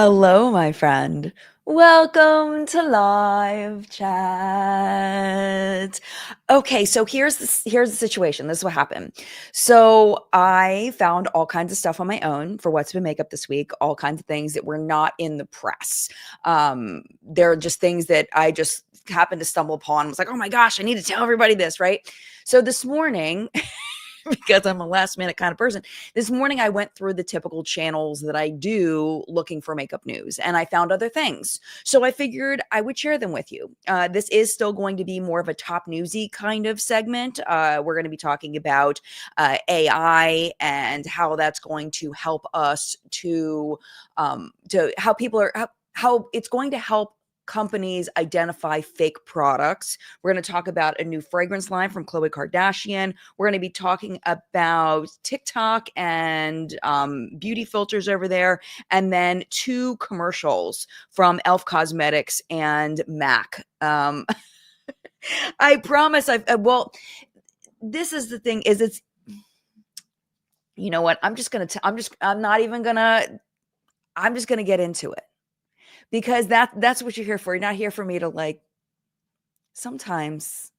Hello, my friend. Welcome to live chat. Okay, so here's the situation. This is what happened. So I found all kinds of stuff on my own for What's Been Makeup this week, all kinds of things that were not in the press. They're just things that I just happened to stumble upon. I was like, oh my gosh, I need to tell everybody this, right? So this morning, because I'm a last minute kind of person. This morning, I went through the typical channels that I do looking for makeup news, and I found other things. So I figured I would share them with you. This is still going to be more of a top newsy kind of segment. We're going to be talking about AI and how that's going to help us to how people are how it's going to help companies identify fake products. We're going to talk about a new fragrance line from Khloe Kardashian. We're going to be talking about TikTok and beauty filters over there, and then two commercials from Elf Cosmetics and MAC. I promise. Well, this is the thing. Is it's you know what? I'm just gonna. I'm not even gonna. I'm just gonna get into it because that's what you're here for. You're not here for me to like. Sometimes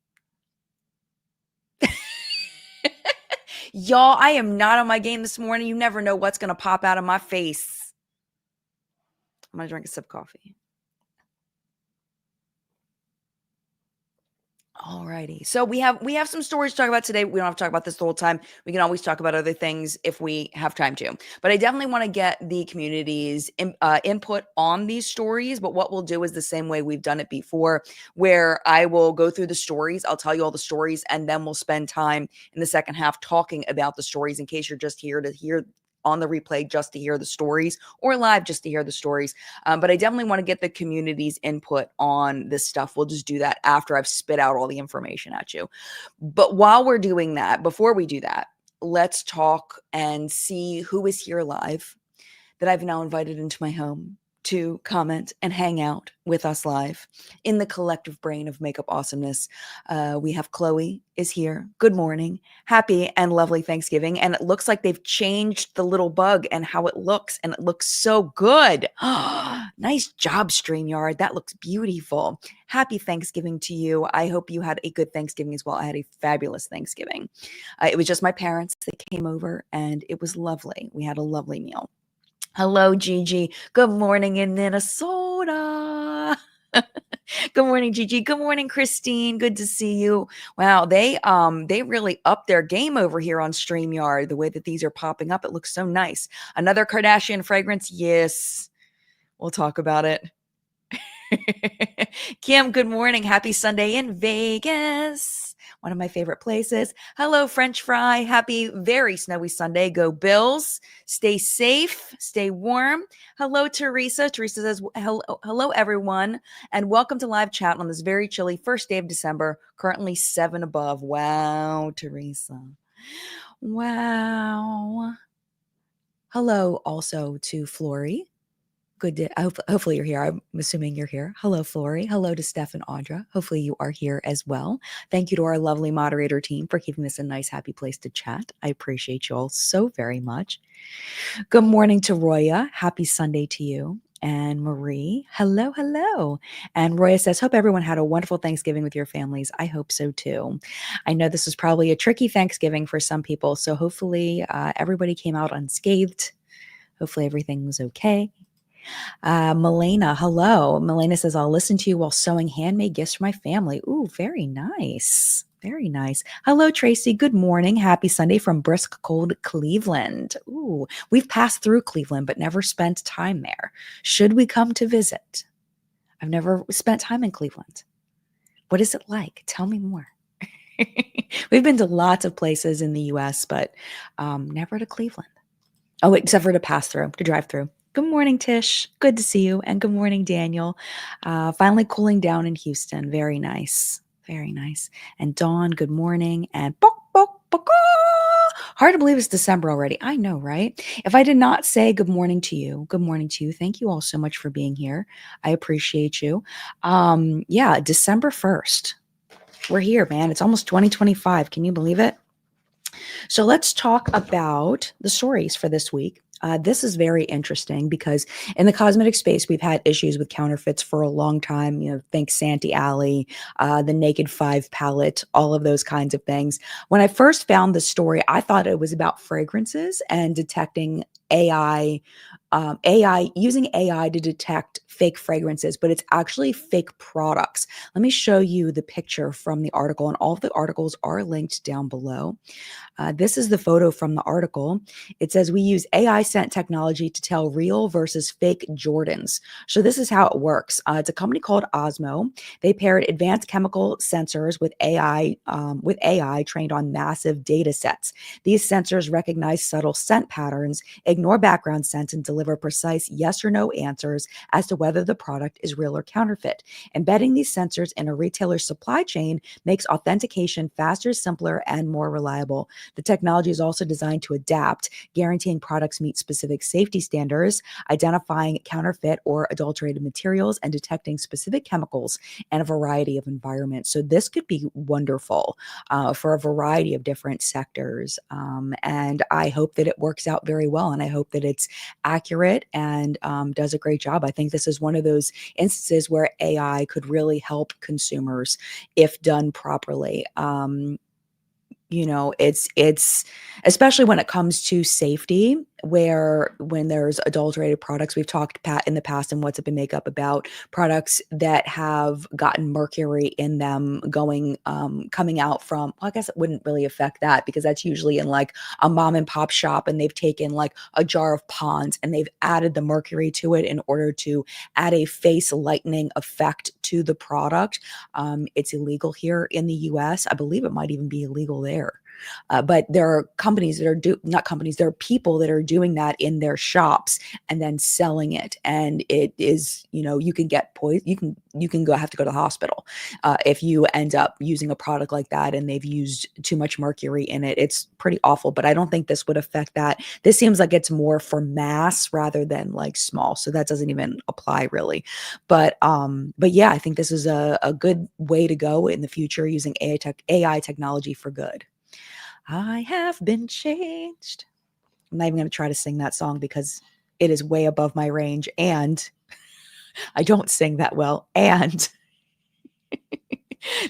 y'all, I am not on my game this morning. You never know what's going to pop out of my face. I'm going to drink a sip of coffee. All righty. So we have some stories to talk about today. We don't have to talk about this the whole time. We can always talk about other things if we have time to. But I definitely want to get the community's input on these stories. But what we'll do is the same way we've done it before, where I will go through the stories. I'll tell you all the stories, and then we'll spend time in the second half talking about the stories in case you're just here to hear on the replay just to hear the stories or live just to hear the stories. But I definitely want to get the community's input on this stuff. We'll just do that after I've spit out all the information at you. But while we're doing that, before we do that, let's talk and see who is here live that I've now invited into my home to comment and hang out with us live in the collective brain of makeup awesomeness. We have Khloe is here. Good morning. Happy and lovely Thanksgiving. And it looks like they've changed the little bug and how it looks, and it looks so good. Nice job, StreamYard. That looks beautiful. Happy Thanksgiving to you. I hope you had a good Thanksgiving as well. I had a fabulous Thanksgiving. It was just my parents that came over, and it was lovely. We had a lovely meal. Hello, Gigi. Good morning in Minnesota. Good morning, Gigi. Good morning, Christine. Good to see you. Wow, they really upped their game over here on StreamYard. The way that these are popping up, it looks so nice. Another Kardashian fragrance. Yes. We'll talk about it. Kim, good morning. Happy Sunday in Vegas. One of my favorite places. Hello, French fry. Happy, very snowy Sunday. Go Bills. Stay safe. Stay warm. Hello, Teresa. Teresa says, hello, everyone, and welcome to live chat on this very chilly first day of December, currently 7 above. Wow, Teresa. Wow. Hello also to Flory. Good to, hopefully you're here. I'm assuming you're here. Hello, Flory. Hello to Steph and Audra. Hopefully you are here as well. Thank you to our lovely moderator team for keeping this a nice, happy place to chat. I appreciate you all so very much. Good morning to Roya. Happy Sunday to you. And Marie, hello, hello. And Roya says, hope everyone had a wonderful Thanksgiving with your families. I hope so too. I know this was probably a tricky Thanksgiving for some people, so hopefully everybody came out unscathed. Hopefully everything was okay. Melena, hello. Melena says, I'll listen to you while sewing handmade gifts for my family. Ooh, very nice. Very nice. Hello, Tracy. Good morning. Happy Sunday from brisk, cold Cleveland. Ooh, we've passed through Cleveland, but never spent time there. Should we come to visit? I've never spent time in Cleveland. What is it like? Tell me more. We've been to lots of places in the U.S., but never to Cleveland. Oh, except for to pass through, to drive through. Good morning, Tish. Good to see you. And good morning, Daniel. Finally cooling down in Houston. Very nice. Very nice. And Dawn, good morning. And bok, bok, bok, hard to believe it's December already. I know, right? If I did not say good morning to you, good morning to you. Thank you all so much for being here. I appreciate you. Yeah, December 1st. We're here, man. It's almost 2025. Can you believe it? So let's talk about the stories for this week. This is very interesting because in the cosmetic space, we've had issues with counterfeits for a long time. You know, think Santee Alley, the Naked Five palette, all of those kinds of things. When I first found the story, I thought it was about fragrances and detecting AI, AI using AI to detect fake fragrances, but it's actually fake products. Let me show you the picture from the article, and all of the articles are linked down below. This is the photo from the article. It says we use AI scent technology to tell real versus fake Jordans. So this is how it works. It's a company called Osmo. They paired advanced chemical sensors with AI trained on massive data sets. These sensors recognize subtle scent patterns, ignore background scents, and deliver precise yes or no answers as to whether the product is real or counterfeit. Embedding these sensors in a retailer's supply chain makes authentication faster, simpler, and more reliable. The technology is also designed to adapt, guaranteeing products meet specific safety standards, identifying counterfeit or adulterated materials, and detecting specific chemicals in a variety of environments. So this could be wonderful for a variety of different sectors. And I hope that it works out very well. And I hope that it's accurate and does a great job. I think this is one of those instances where AI could really help consumers if done properly. You know, it's especially when it comes to safety, where when there's adulterated products, we've talked Pat in the past and What's Up and Makeup about products that have gotten mercury in them going coming out from, well, I guess it wouldn't really affect that because that's usually in like a mom and pop shop, and they've taken like a jar of Pond's and they've added the mercury to it in order to add a face lightening effect to the product. It's illegal here in the US. I believe it might even be illegal there. But there are companies that are not companies, there are people that are doing that in their shops and then selling it. And it is, you know, you can get poison. You can go have to go to the hospital if you end up using a product like that and they've used too much mercury in it. It's pretty awful, but I don't think this would affect that. This seems like it's more for mass rather than like small. So that doesn't even apply really. But yeah, I think this is a good way to go in the future using AI technology for good. I have been changed. I'm not even going to try to sing that song because it is way above my range and I don't sing that well. And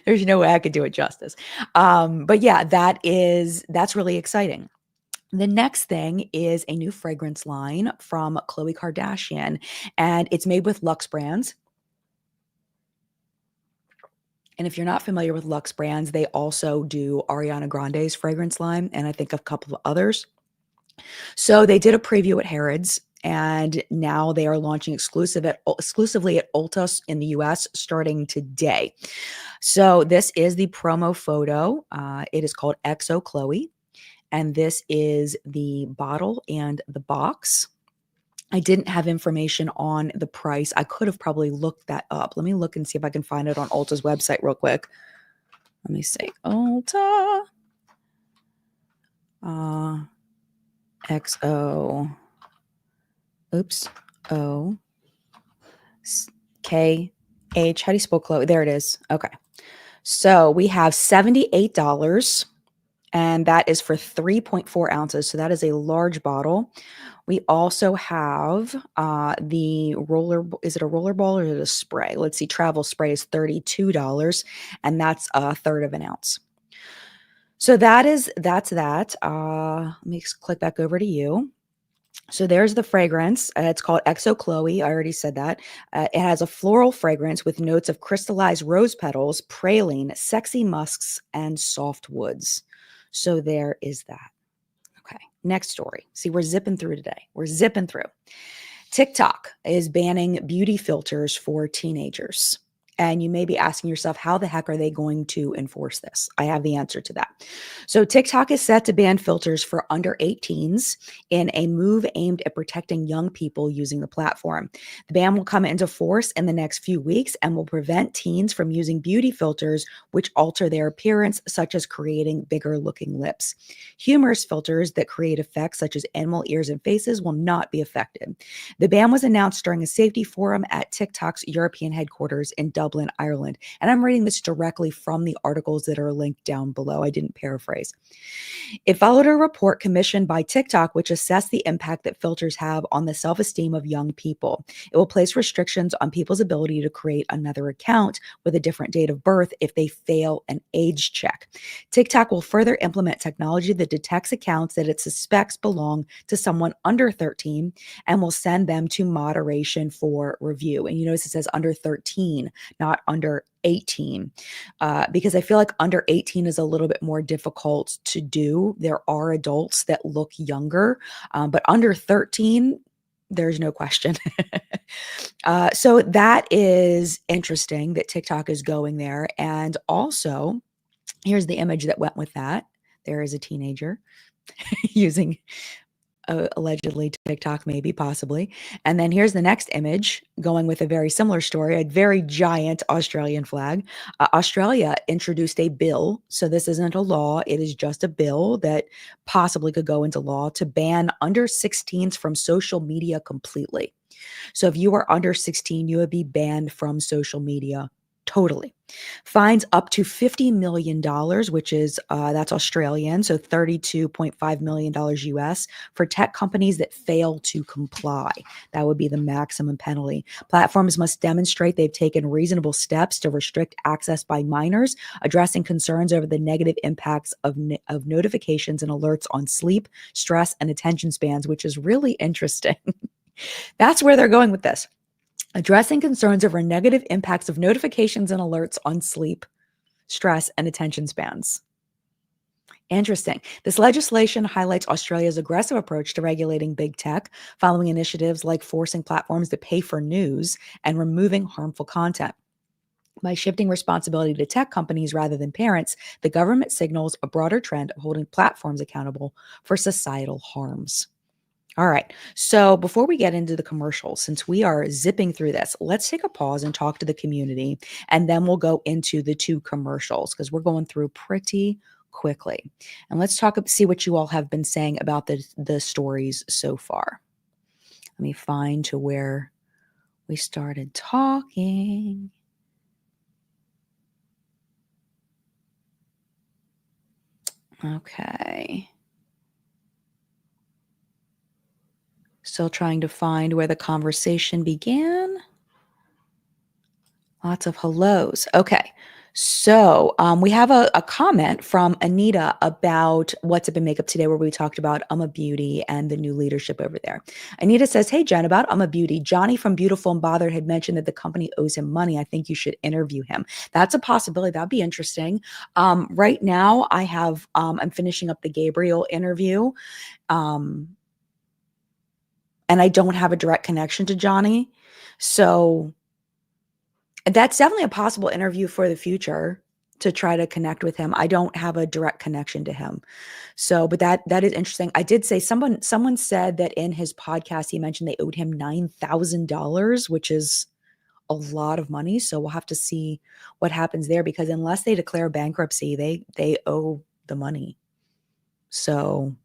there's no way I could do it justice. But yeah, that's really exciting. The next thing is a new fragrance line from Khloe Kardashian, and it's made with Luxe Brands. And if you're not familiar with Luxe Brands, they also do Ariana Grande's fragrance line, and I think a couple of others. So they did a preview at Harrods, and now they are launching exclusively at Ulta in the US starting today. So this is the promo photo. It is called XO Chloe, and this is the bottle and the box. I didn't have information on the price. I could have probably looked that up. Let me look and see if I can find it on Ulta's website real quick. Let me see. Ulta. XO. Oops. O. K. H. How do you spell Chloe? There it is. Okay. So we have $78, and that is for 3.4 ounces. So that is a large bottle. We also have the roller. Is it a roller ball or is it a spray? Let's see. Travel spray is $32, and that's a third of an ounce. So that's that. Let me click back over to you. So there's the fragrance. It's called XO Chloe. I already said that. It has a floral fragrance with notes of crystallized rose petals, praline, sexy musks, and soft woods. So there is that. Okay, next story. See, we're zipping through today. We're zipping through. TikTok is banning beauty filters for teenagers. And you may be asking yourself, how the heck are they going to enforce this? I have the answer to that. So TikTok is set to ban filters for under 18s in a move aimed at protecting young people using the platform. The ban will come into force in the next few weeks and will prevent teens from using beauty filters which alter their appearance, such as creating bigger looking lips. Humorous filters that create effects such as animal ears and faces will not be affected. The ban was announced during a safety forum at TikTok's European headquarters in Dublin, Dublin, Ireland. And I'm reading this directly from the articles that are linked down below. I didn't paraphrase. It followed a report commissioned by TikTok, which assessed the impact that filters have on the self esteem of young people. It will place restrictions on people's ability to create another account with a different date of birth if they fail an age check. TikTok will further implement technology that detects accounts that it suspects belong to someone under 13 and will send them to moderation for review. And you notice it says under 13, not under 18, because I feel like under 18 is a little bit more difficult to do. There are adults that look younger, but under 13, there's no question. So that is interesting that TikTok is going there. And also, here's the image that went with that. There is a teenager using allegedly TikTok, maybe, possibly. And then here's the next image going with a very similar story, a very giant Australian flag. Australia introduced a bill. So this isn't a law. It is just a bill that possibly could go into law to ban under 16s from social media completely. So if you are under 16, you would be banned from social media totally. Fines up to $50 million, which is that's Australian, so $32.5 million US for tech companies that fail to comply. That would be the maximum penalty. Platforms must demonstrate they've taken reasonable steps to restrict access by minors, addressing concerns over the negative impacts of notifications and alerts on sleep, stress, and attention spans, which is really interesting. That's where they're going with this. Addressing concerns over negative impacts of notifications and alerts on sleep, stress, and attention spans. Interesting. This legislation highlights Australia's aggressive approach to regulating big tech, following initiatives like forcing platforms to pay for news and removing harmful content. By shifting responsibility to tech companies rather than parents, the government signals a broader trend of holding platforms accountable for societal harms. All right. So before we get into the commercials, since we are zipping through this, let's take a pause and talk to the community, and then we'll go into the two commercials because we're going through pretty quickly. And let's see what you all have been saying about the stories so far. Let me find to where we started talking. Okay. Still trying to find where the conversation began. Lots of hellos. Okay. So we have a comment from Anita about What's Up in Makeup Today, where we talked about Beauty and the new leadership over there. Anita says, "Hey, Jen, about Beauty, Johnny from Beautiful and Bothered had mentioned that the company owes him money. I think you should interview him." That's a possibility. That'd be interesting. Right now, I'm finishing up the Gabriel interview. And I don't have a direct connection to Johnny. So that's definitely a possible interview for the future to try to connect with him. I don't have a direct connection to him. So, but that is interesting. I did say someone said that in his podcast, he mentioned they owed him $9,000, which is a lot of money. So we'll have to see what happens there, because unless they declare bankruptcy, they owe the money. So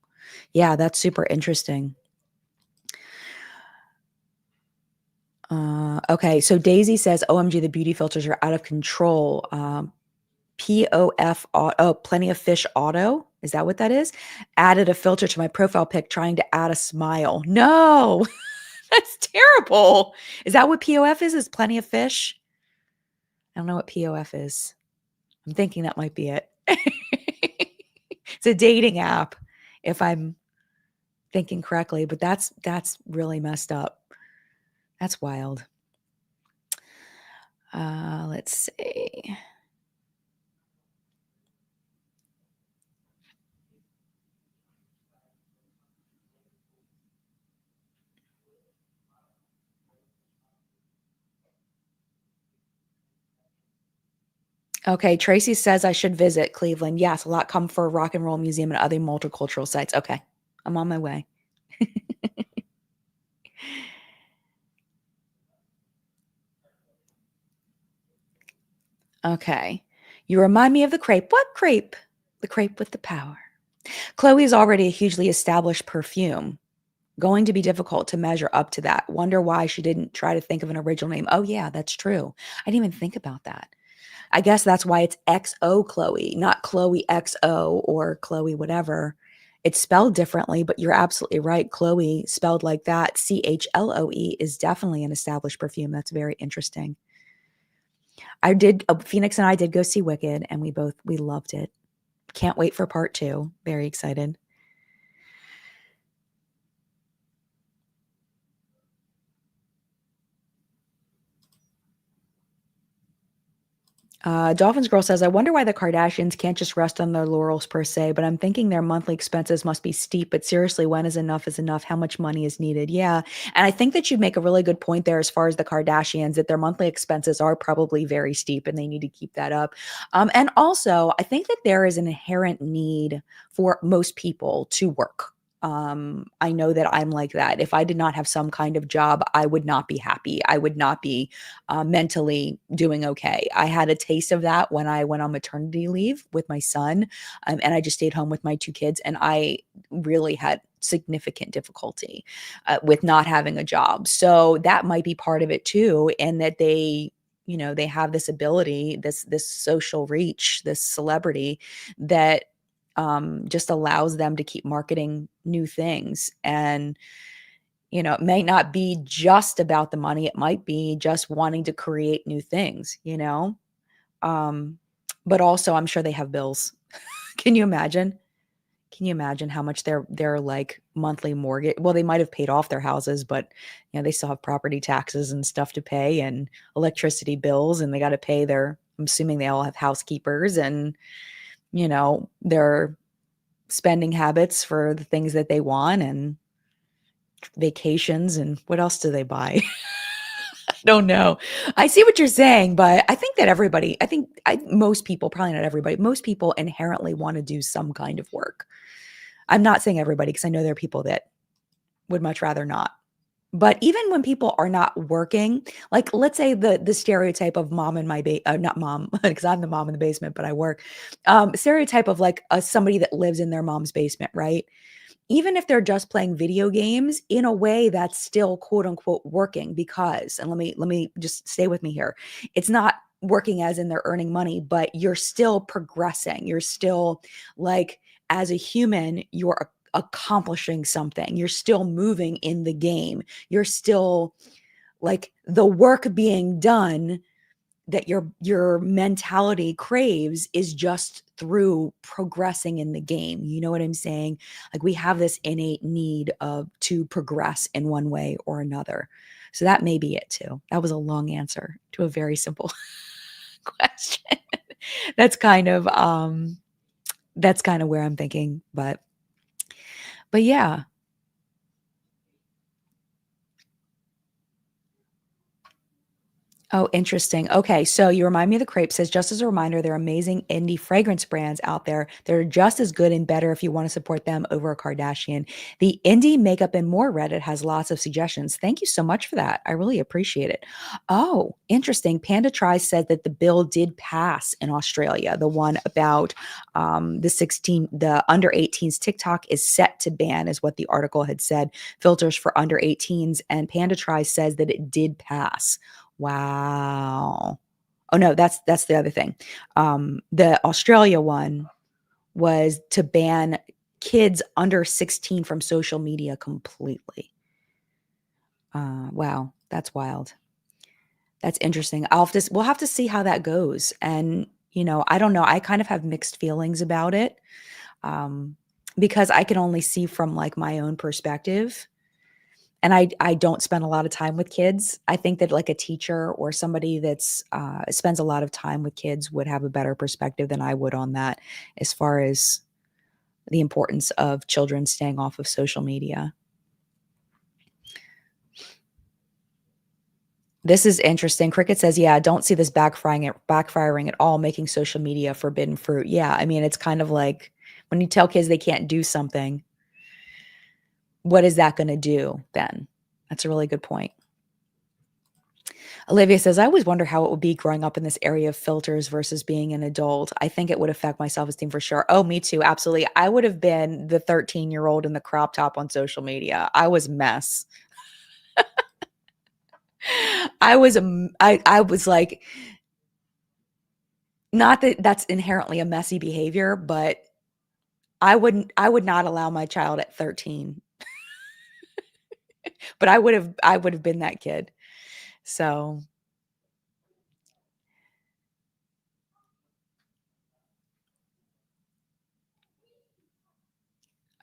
yeah, that's super interesting. Okay, so Daisy says, "OMG, the beauty filters are out of control." Plenty of Fish Auto. Is that what that is? Added a filter to my profile pic trying to add a smile. No, that's terrible. Is that what POF is? Is Plenty of Fish? I don't know what POF is. I'm thinking that might be it. It's a dating app, if I'm thinking correctly, but that's really messed up. That's wild. Let's see. Okay, Tracy says I should visit Cleveland. Yes, a lot come for Rock and Roll Museum and other multicultural sites. Okay, I'm on my way. Okay. You remind me of the crepe. What crepe? The crepe with the power. Chloe is already a hugely established perfume. Going to be difficult to measure up to that. Wonder why she didn't try to think of an original name. Oh, yeah, that's true. I didn't even think about that. I guess that's why it's XO Chloe, not Chloe XO or Chloe whatever. It's spelled differently, but you're absolutely right. Chloe spelled like that, CHLOE, is definitely an established perfume. That's very interesting. Phoenix and I did go see Wicked, and we loved it. Can't wait for part 2. Very excited. Dolphins Girl says, I wonder why the Kardashians can't just rest on their laurels per se, but I'm thinking their monthly expenses must be steep. But seriously, when is enough is enough? How much money is needed? Yeah. And I think that you make a really good point there as far as the Kardashians, that their monthly expenses are probably very steep and they need to keep that up. And also, I think that there is an inherent need for most people to work. I know that I'm like that. If I did not have some kind of job, I would not be happy. I would not be mentally doing okay. I had a taste of that when I went on maternity leave with my son, and I just stayed home with my 2 kids, and I really had significant difficulty with not having a job. So that might be part of it too, and that they have this ability, this social reach, this celebrity that just allows them to keep marketing new things. And it may not be just about the money. It might be just wanting to create new things. Um, but also I'm sure they have bills. Can you imagine? Can you imagine how much their like monthly mortgage? Well, they might have paid off their houses, but they still have property taxes and stuff to pay and electricity bills, and they got to pay I'm assuming they all have housekeepers and their spending habits for the things that they want and vacations, and what else do they buy? I don't know. I see what you're saying, but I think that most people, probably not everybody, most people inherently want to do some kind of work. I'm not saying everybody, because I know there are people that would much rather not. But even when people are not working, like let's say the stereotype of mom in not mom, because I'm the mom in the basement, but I work. Stereotype of like somebody that lives in their mom's basement, right? Even if they're just playing video games, in a way that's still quote unquote working, because, and let me just stay with me here. It's not working as in they're earning money, but you're still progressing. You're still, like, as a human, you're accomplishing something. You're still moving in the game. You're still, like, the work being done that your mentality craves is just through progressing in the game. You know what I'm saying? Like, we have this innate need of to progress in one way or another. So that may be it too. That was a long answer to a very simple question. That's kind of where I'm thinking, but yeah. Oh, interesting. Okay, so you remind me of the crepe. Says, just as a reminder, there are amazing indie fragrance brands out there that are just as good and better if you want to support them over a Kardashian. The Indie Makeup and More Reddit has lots of suggestions. Thank you so much for that. I really appreciate it. Oh, interesting. Panda Tries said that the bill did pass in Australia. The one about the under 18s. TikTok is set to ban, is what the article had said. Filters for under 18s, and Panda Tries says that it did pass. Wow. Oh, no, that's the other thing. The Australia one was to ban kids under 16 from social media completely. Wow, that's wild. That's interesting. We'll have to see how that goes. And, I don't know. I kind of have mixed feelings about it, um, because I can only see from like my own perspective. And I don't spend a lot of time with kids. I think that like a teacher or somebody that's spends a lot of time with kids would have a better perspective than I would on that, as far as the importance of children staying off of social media. This is interesting. Cricket says, "Yeah, don't see this backfiring at all, making social media forbidden fruit." Yeah, I mean, it's kind of like when you tell kids they can't do something, what is that going to do then? That's a really good point. Olivia says, I always wonder how it would be growing up in this area of filters versus being an adult. I think it would affect my self esteem for sure. Oh, me too. Absolutely. I would have been the 13-year-old in the crop top on social media. I was a mess. I was like, not that that's inherently a messy behavior, but I would not allow my child at 13. But I would have been that kid. So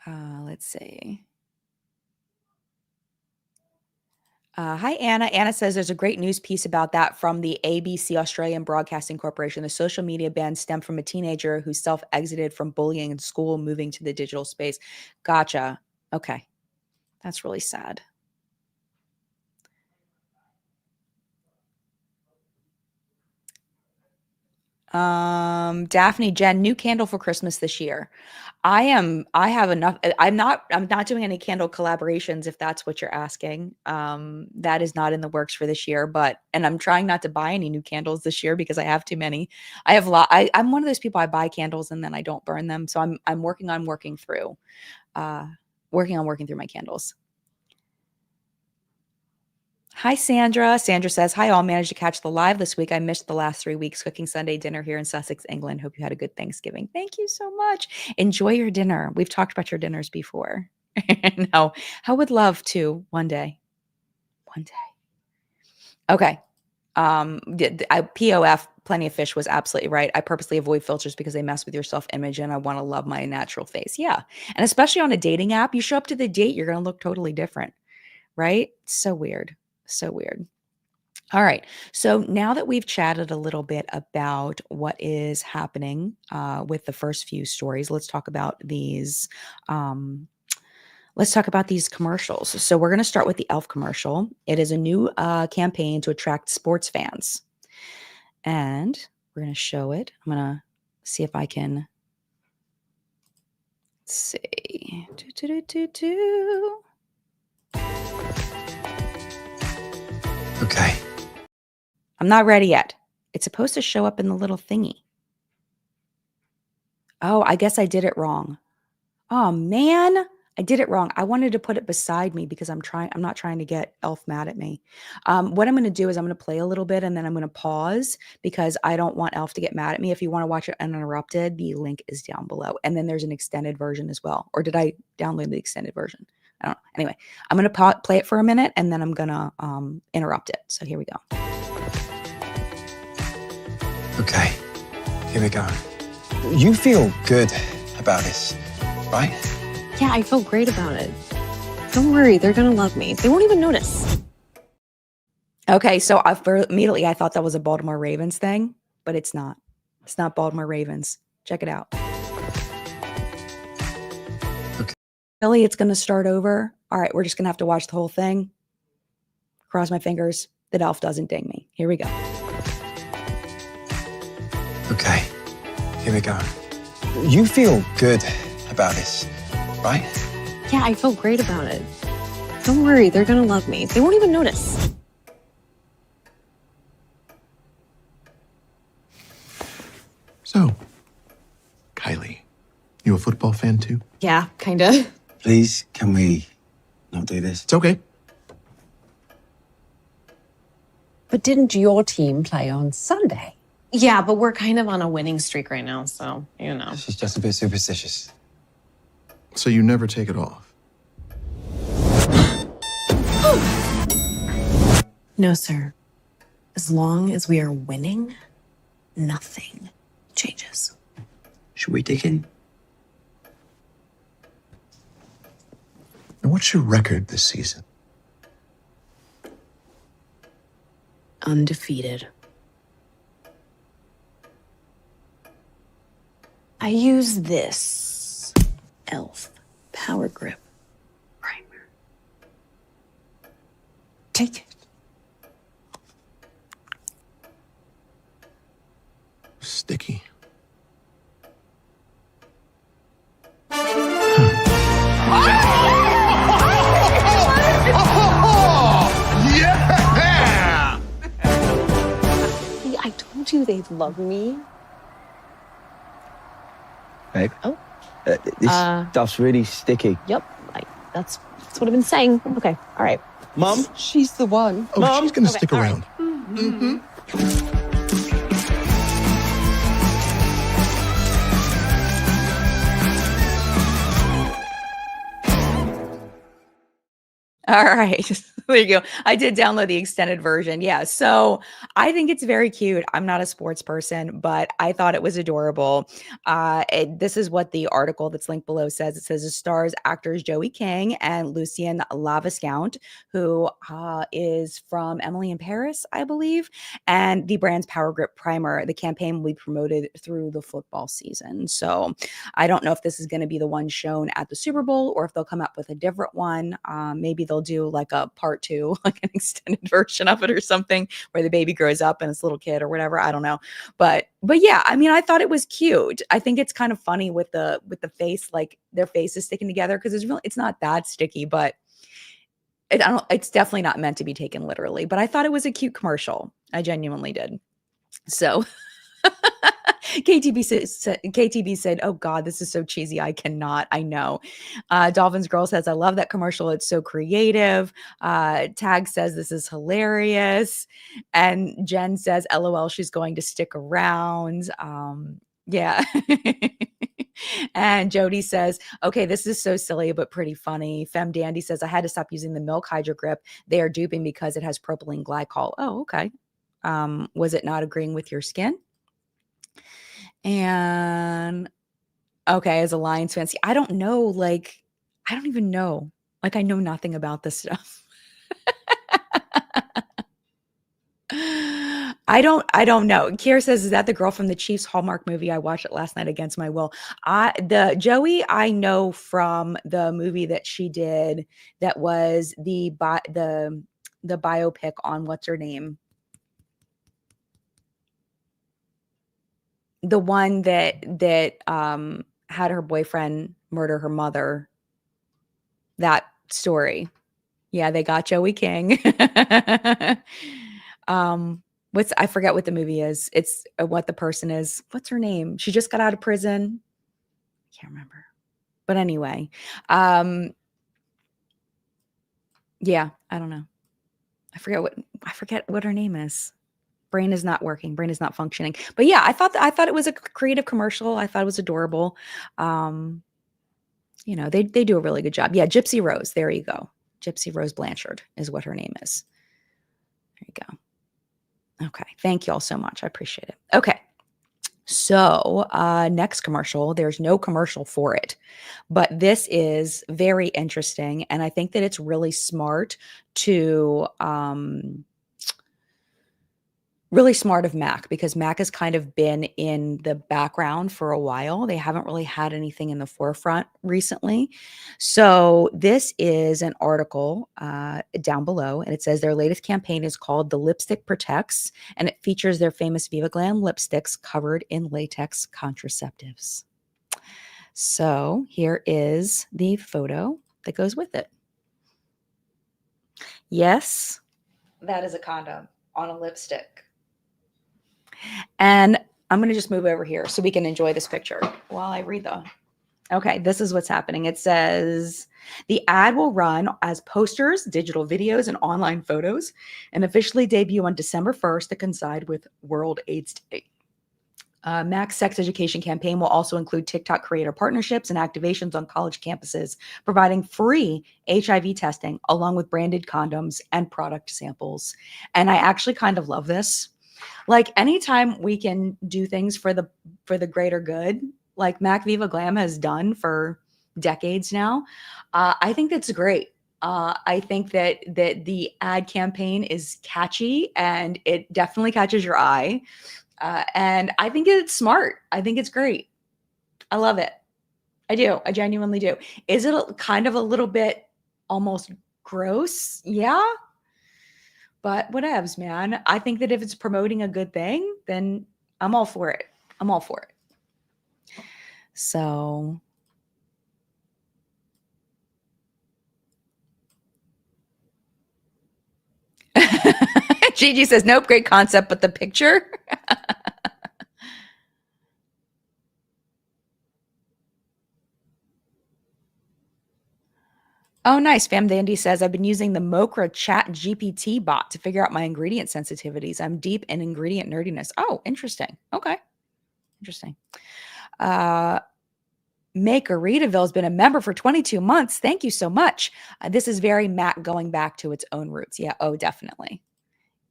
let's see. Hi, Anna. Anna says there's a great news piece about that from the ABC Australian Broadcasting Corporation. The social media ban stemmed from a teenager who self-exited from bullying in school, moving to the digital space. Gotcha. Okay. That's really sad. Daphne, Jen, new candle for Christmas this year. I have enough. I'm not doing any candle collaborations if that's what you're asking. That is not in the works for this year, and I'm trying not to buy any new candles this year because I have too many. I have a lot. I'm one of those people, I buy candles and then I don't burn them. So I'm working on working through my candles. Hi, Sandra. Sandra says, hi, all. Managed to catch the live this week. I missed the last 3 weeks cooking Sunday dinner here in Sussex, England. Hope you had a good Thanksgiving. Thank you so much. Enjoy your dinner. We've talked about your dinners before. No, I would love to one day. One day. Okay. POF, Plenty of Fish was absolutely right. I purposely avoid filters because they mess with your self-image and I want to love my natural face. Yeah. And especially on a dating app, you show up to the date, you're going to look totally different, right? So weird. So weird. All right. So now that we've chatted a little bit about what is happening with the first few stories, let's talk about these. Let's talk about these commercials. So we're going to start with the Elf commercial. It is a new campaign to attract sports fans, and we're going to show it. I'm going to see if I can. Let's see. Okay. I'm not ready yet. It's supposed to show up in the little thingy. Oh, I guess I did it wrong. Oh, man. I did it wrong. I wanted to put it beside me because I'm not trying to get Elf mad at me. What I'm going to do is I'm going to play a little bit and then I'm going to pause because I don't want Elf to get mad at me. If you want to watch it uninterrupted, the link is down below. And then there's an extended version as well. Or did I download the extended version? I don't know. Anyway, I'm going to play it for a minute and then I'm going to interrupt it. So here we go. Okay, here we go. You feel good about this, right? Yeah, I feel great about it. Don't worry, they're gonna love me. They won't even notice. Okay, so immediately I thought that was a Baltimore Ravens thing, but it's not. It's not Baltimore Ravens. Check it out. Okay. Really, it's going to start over. All right, we're just going to have to watch the whole thing. Cross my fingers that Elf doesn't ding me. Here we go. Okay, here we go. You feel good about this, right? Yeah, I feel great about it. Don't worry, they're gonna love me. They won't even notice. So, Kylie, you a football fan too? Yeah, kinda. Please, can we not do this? It's okay. But didn't your team play on Sunday? Yeah, but we're kind of on a winning streak right now, so, you know. She's just a bit superstitious. So you never take it off? No, sir. As long as we are winning, nothing changes. Should we dig in? And what's your record this season? Undefeated. I use this Elf Power Grip Primer. Take it. Sticky. Yeah! Do they love me? Babe. Oh. This stuff's really sticky. Yep. That's what I've been saying. Okay. All right. Mum? She's the one. Oh, Mom? she's gonna Okay, stick all right. around. All right. There you go. I did download the extended version. Yeah. So I think it's very cute. I'm not a sports person, but I thought it was adorable. This is what the article that's linked below says. It says it stars actors Joey King and Lucien Laviscount, who is from Emily in Paris, I believe, and the brand's Power Grip Primer. The campaign will be promoted through the football season. So I don't know if this is going to be the one shown at the Super Bowl or if they'll come up with a different one. Maybe they'll do like a part 2, like an extended version of it or something where the baby grows up and it's a little kid or whatever. I don't know. But yeah, I mean, I thought it was cute. I think it's kind of funny with the face, like their faces sticking together, because it's not that sticky, but it's definitely not meant to be taken literally. But I thought it was a cute commercial. I genuinely did. So KTB said, "Oh God, this is so cheesy. I cannot. I know." Dolphins Girl says, "I love that commercial. It's so creative." Tag says, "This is hilarious," and Jen says, "LOL, she's going to stick around." Yeah. And Jody says, "Okay, this is so silly but pretty funny." Fem Dandy says, "I had to stop using the Milk Hydro Grip. They are duping because it has propylene glycol." Oh, okay. Was it not agreeing with your skin? And okay, as a Lions fan, see, I don't know, like, I don't even know. Like, I know nothing about this stuff. I don't know. Kiera says, "Is that the girl from the Chiefs Hallmark movie? I watched it last night against my will." The Joey I know from the movie that she did that was the biopic on what's her name? The one that had her boyfriend murder her mother. That story. Yeah, they got Joey King. I forget what the movie is. It's what the person is. What's her name? She just got out of prison. Can't remember. But anyway, yeah, I don't know. I forget what her name is. Brain is not working. Brain is not functioning. But yeah, I thought it was a creative commercial. I thought it was adorable. They do a really good job. Yeah, Gypsy Rose. There you go. Gypsy Rose Blanchard is what her name is. There you go. Okay. Thank you all so much. I appreciate it. Okay. So next commercial, there's no commercial for it, but this is very interesting. And I think that it's really smart to really smart of Mac, because Mac has kind of been in the background for a while. They haven't really had anything in the forefront recently. So this is an article down below, and it says their latest campaign is called The Lipstick Protects, and it features their famous Viva Glam lipsticks covered in latex contraceptives. So here is the photo that goes with it. Yes, that is a condom on a lipstick. And I'm going to just move over here so we can enjoy this picture while I read the. Okay, this is what's happening. It says the ad will run as posters, digital videos, and online photos and officially debut on December 1st to coincide with World AIDS Day. Mac's sex education campaign will also include TikTok creator partnerships and activations on college campuses, providing free HIV testing along with branded condoms and product samples. And I actually kind of love this. Like, anytime we can do things for the greater good, like Mac Viva Glam has done for decades now, I think that's great. I think that the ad campaign is catchy and it definitely catches your eye. And I think it's smart. I think it's great. I love it. I do. I genuinely do. Is it kind of a little bit almost gross? Yeah. But whatevs, man. I think that if it's promoting a good thing, then I'm all for it. I'm all for it. So Gigi says, nope, great concept, but the picture. Oh, nice. Fam Dandy says, I've been using the Mokra Chat GPT bot to figure out my ingredient sensitivities. I'm deep in ingredient nerdiness. Oh, interesting. Okay. Interesting. Maker Readaville has been a member for 22 months. Thank you so much. This is very Mac going back to its own roots. Yeah. Oh, definitely.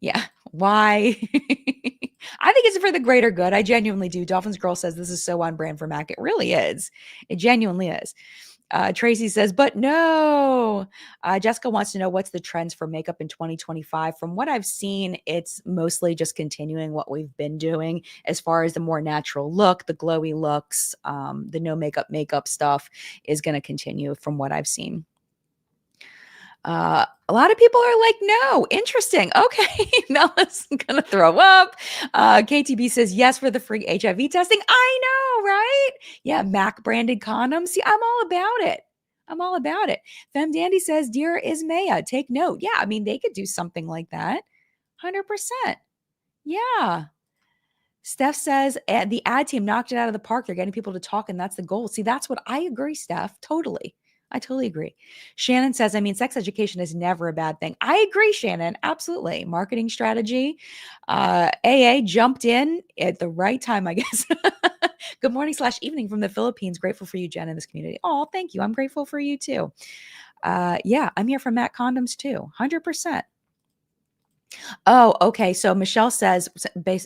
Yeah. Why? I think it's for the greater good. I genuinely do. Dolphins Girl says this is so on brand for Mac. It really is. It genuinely is. Tracy says, but no. Jessica wants to know what's the trends for makeup in 2025. From what I've seen, it's mostly just continuing what we've been doing as far as the more natural look, the glowy looks, the no makeup stuff is going to continue from what I've seen. A lot of people are like, no, interesting. Okay, Mella's gonna throw up. KTB says yes for the free HIV testing. I know, right? Yeah, Mac branded condoms. See, I'm all about it. I'm all about it. Fem Dandy says, dear Ismaya, take note. Yeah, I mean, they could do something like that. 100%. Yeah. Steph says, the ad team knocked it out of the park. They're getting people to talk, and that's the goal. See, that's what I agree, Steph. Totally. I totally agree. Shannon says, I mean, sex education is never a bad thing. I agree, Shannon. Absolutely. Marketing strategy. AA jumped in at the right time, I guess. Good morning / evening from the Philippines. Grateful for you, Jen, in this community. Oh, thank you. I'm grateful for you too. Yeah, I'm here for Mac condoms too. 100%. Oh, okay. So Michelle says,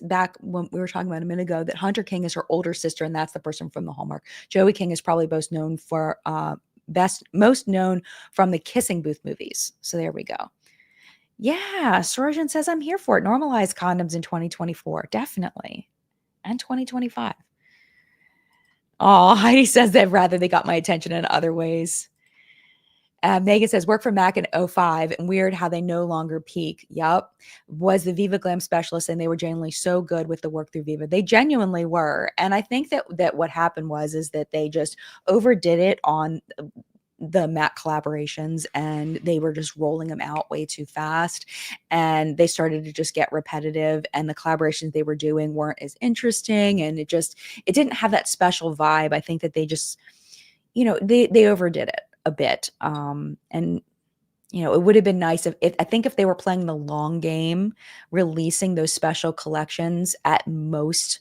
back when we were talking about a minute ago, that Hunter King is her older sister, and that's the person from the Hallmark. Joey King is probably most known from the Kissing Booth movies. So there we go. Yeah, Sorojan says I'm here for it. Normalize condoms in 2024, definitely, and 2025. Oh, Heidi says that rather they got my attention in other ways. Megan says, work for Mac in 05 and weird how they no longer peak. Yup. Was the Viva Glam specialist, and they were genuinely so good with the work through Viva. They genuinely were. And I think that what happened is that they just overdid it on the Mac collaborations, and they were just rolling them out way too fast. And they started to just get repetitive, and the collaborations they were doing weren't as interesting. And it didn't have that special vibe. I think that they just, they overdid it a bit. And it would have been nice if they were playing the long game, releasing those special collections at most,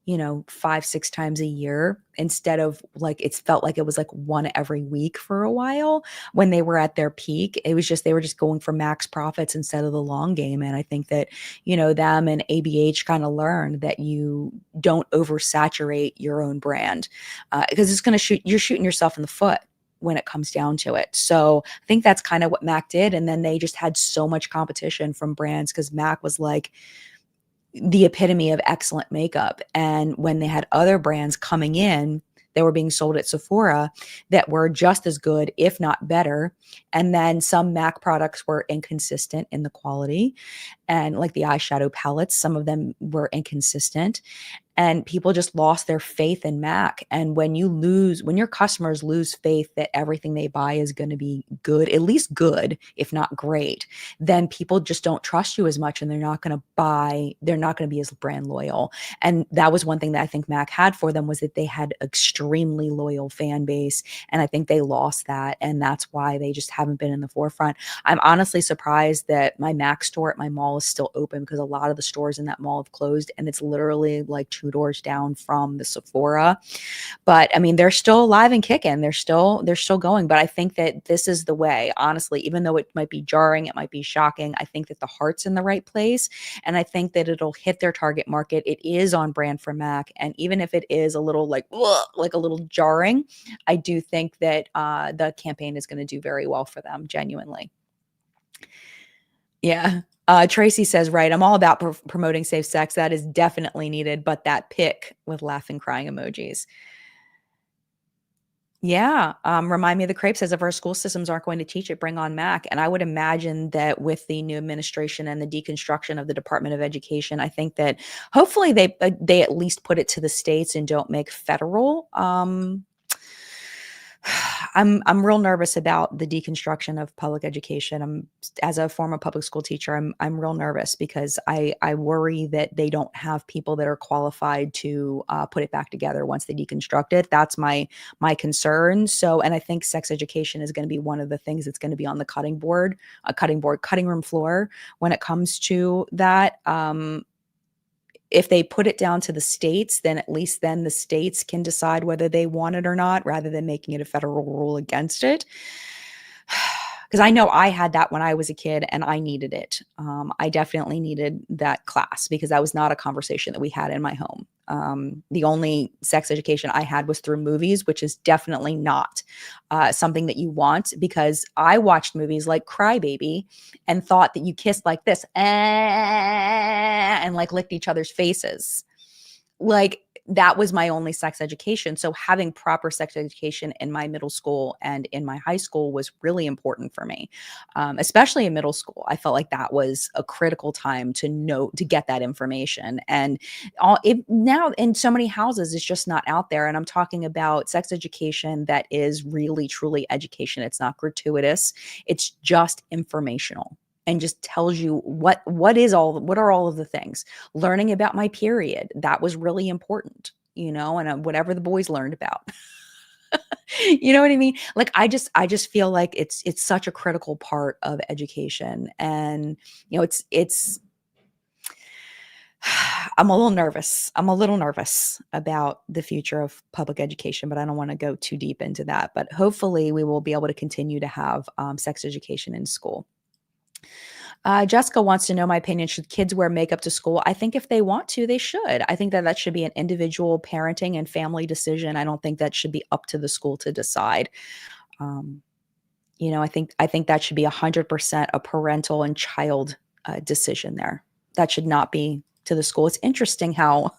5-6 times a year, instead of like, it felt like it was like one every week for a while when they were at their peak. It was just, they were just going for max profits instead of the long game. And I think that, them and ABH kind of learned that you don't oversaturate your own brand, because you're shooting yourself in the foot when it comes down to it. So I think that's kind of what Mac did. And then they just had so much competition from brands, because Mac was like the epitome of excellent makeup. And when they had other brands coming in, they were being sold at Sephora that were just as good, if not better. And then some MAC products were inconsistent in the quality, and like the eyeshadow palettes, some of them were inconsistent. And people just lost their faith in MAC. And when your customers lose faith that everything they buy is going to be good, at least good, if not great, then people just don't trust you as much, and they're not going to be as brand loyal. And that was one thing that I think MAC had for them, was that they had extremely loyal fan base. And I think they lost that. And that's why they just haven't been in the forefront. I'm honestly surprised that my MAC store at my mall is still open, because a lot of the stores in that mall have closed, and it's literally like 2 doors down from the Sephora. But I mean, they're still alive and kicking. They're still going. But I think that this is the way, honestly, even though it might be jarring, it might be shocking, I think that the heart's in the right place. And I think that it'll hit their target market. It is on brand for MAC. And even if it is a little like a little jarring, I do think that the campaign is going to do very well for them, genuinely. Yeah. Tracy says, right, I'm all about promoting safe sex. That is definitely needed, but that pic with laughing, crying emojis. Yeah. Remind me of the crepe says, if our school systems aren't going to teach it, bring on MAC. And I would imagine that with the new administration and the deconstruction of the Department of Education, I think that hopefully they at least put it to the states and don't make federal. I'm real nervous about the deconstruction of public education. As a former public school teacher, I'm real nervous because I worry that they don't have people that are qualified to put it back together once they deconstruct it. That's my concern. So, and I think sex education is going to be one of the things that's going to be on the cutting room floor when it comes to that. If they put it down to the states, then at least then the states can decide whether they want it or not, rather than making it a federal rule against it. Because I know I had that when I was a kid and I needed it. I definitely needed that class because that was not a conversation that we had in my home. The only sex education I had was through movies, which is definitely not something that you want, because I watched movies like Cry Baby and thought that you kissed like this and like licked each other's faces. Like, that was my only sex education. So having proper sex education in my middle school and in my high school was really important for me, especially in middle school. I felt like that was a critical time to know, to get that information. And now in so many houses, it's just not out there. And I'm talking about sex education that is really, truly education. It's not gratuitous. It's just informational. And just tells you what are all of the things. Learning about my period, that was really important, and whatever the boys learned about. You know what I mean? Like, I just feel like it's such a critical part of education. And it's I'm a little nervous. I'm a little nervous about the future of public education, but I don't want to go too deep into that. But hopefully we will be able to continue to have sex education in school. Jessica wants to know my opinion. Should kids wear makeup to school? I think if they want to, they should. I think that should be an individual parenting and family decision. I don't think that should be up to the school to decide. I think that should be 100% a parental and child decision there. That should not be to the school. It's interesting how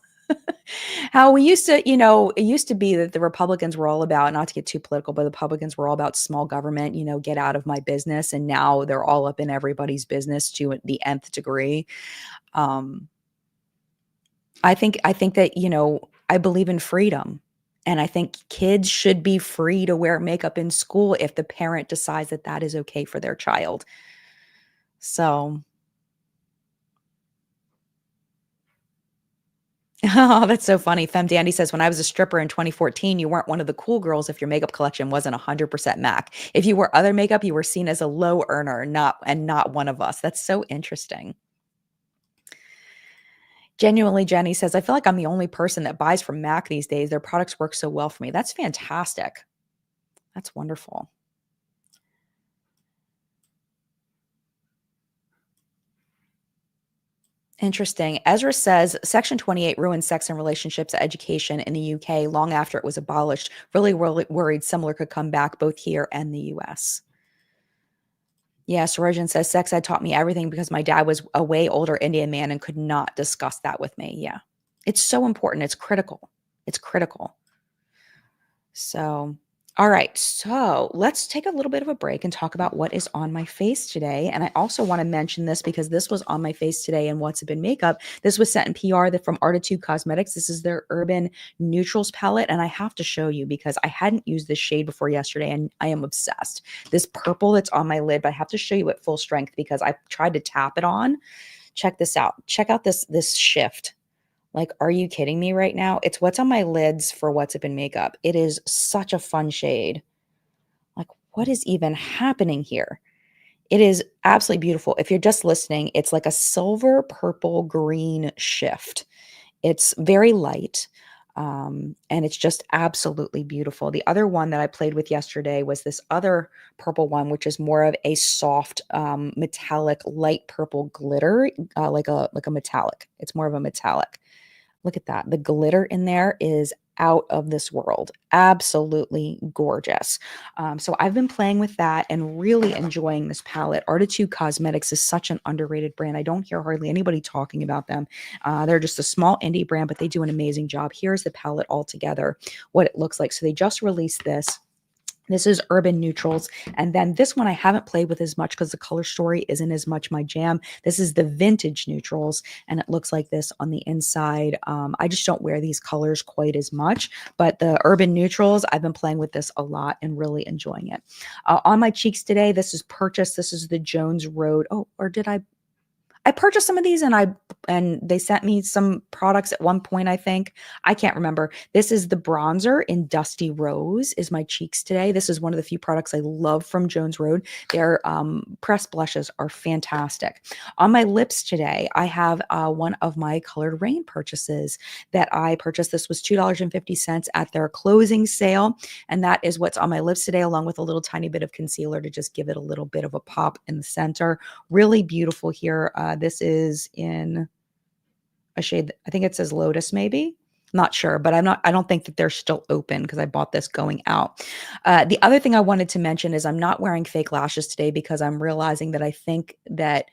we used to, it used to be that the Republicans were all about, not to get too political, but the Republicans were all about small government, get out of my business. And now they're all up in everybody's business to the nth degree. I think that, I believe in freedom. And I think kids should be free to wear makeup in school if the parent decides that that is okay for their child. So. Oh, that's so funny. Femme Dandy says, when I was a stripper in 2014, you weren't one of the cool girls if your makeup collection wasn't 100% MAC. If you wore other makeup, you were seen as a low earner, not one of us. That's so interesting. Genuinely, Jenny says, I feel like I'm the only person that buys from MAC these days. Their products work so well for me. That's fantastic. That's wonderful. Interesting. Ezra says Section 28 ruined sex and relationships education in the UK long after it was abolished. Really worried similar could come back both here and the US. Yeah, Sorojan says sex ed taught me everything because my dad was a way older Indian man and could not discuss that with me. Yeah. It's so important. It's critical. It's critical. So, all right. So let's take a little bit of a break and talk about what is on my face today. And I also want to mention this because this was on my face today in What's Up in Makeup. This was sent in PR from Artitude Cosmetics. This is their Urban Neutrals palette. And I have to show you because I hadn't used this shade before yesterday and I am obsessed. This purple that's on my lid, but I have to show you at full strength because I tried to tap it on. Check this out. Check out this shift. Like, are you kidding me right now? It's what's on my lids for What's Up in Makeup. It is such a fun shade. Like, what is even happening here? It is absolutely beautiful. If you're just listening, it's like a silver, purple, green shift. It's very light, and it's just absolutely beautiful. The other one that I played with yesterday was this other purple one, which is more of a soft, metallic, light purple glitter, like a metallic. It's more of a metallic. Look at that. The glitter in there is out of this world. Absolutely gorgeous. So I've been playing with that and really enjoying this palette. Artitude Cosmetics is such an underrated brand. I don't hear hardly anybody talking about them. They're just a small indie brand, but they do an amazing job. Here's the palette all together, what it looks like. So they just released this. This is Urban Neutrals. And then this one I haven't played with as much because the color story isn't as much my jam. This is the Vintage Neutrals, and it looks like this on the inside. I just don't wear these colors quite as much, but the Urban Neutrals, I've been playing with this a lot and really enjoying it. On my cheeks today, this is purchased. This is the Jones Road. Oh, or did I purchased some of these and they sent me some products at one point, I think. I can't remember. This is the bronzer in Dusty Rose is my cheeks today. This is one of the few products I love from Jones Road. Their pressed blushes are fantastic. On my lips today, I have one of my Colored Rain purchases that I purchased. This was $2.50 at their closing sale. And that is what's on my lips today, along with a little tiny bit of concealer to just give it a little bit of a pop in the center. Really beautiful here. This is in a shade, I think it says Lotus maybe. Not sure, but I don't think that they're still open because I bought this going out. The other thing I wanted to mention is I'm not wearing fake lashes today because I'm realizing that I think that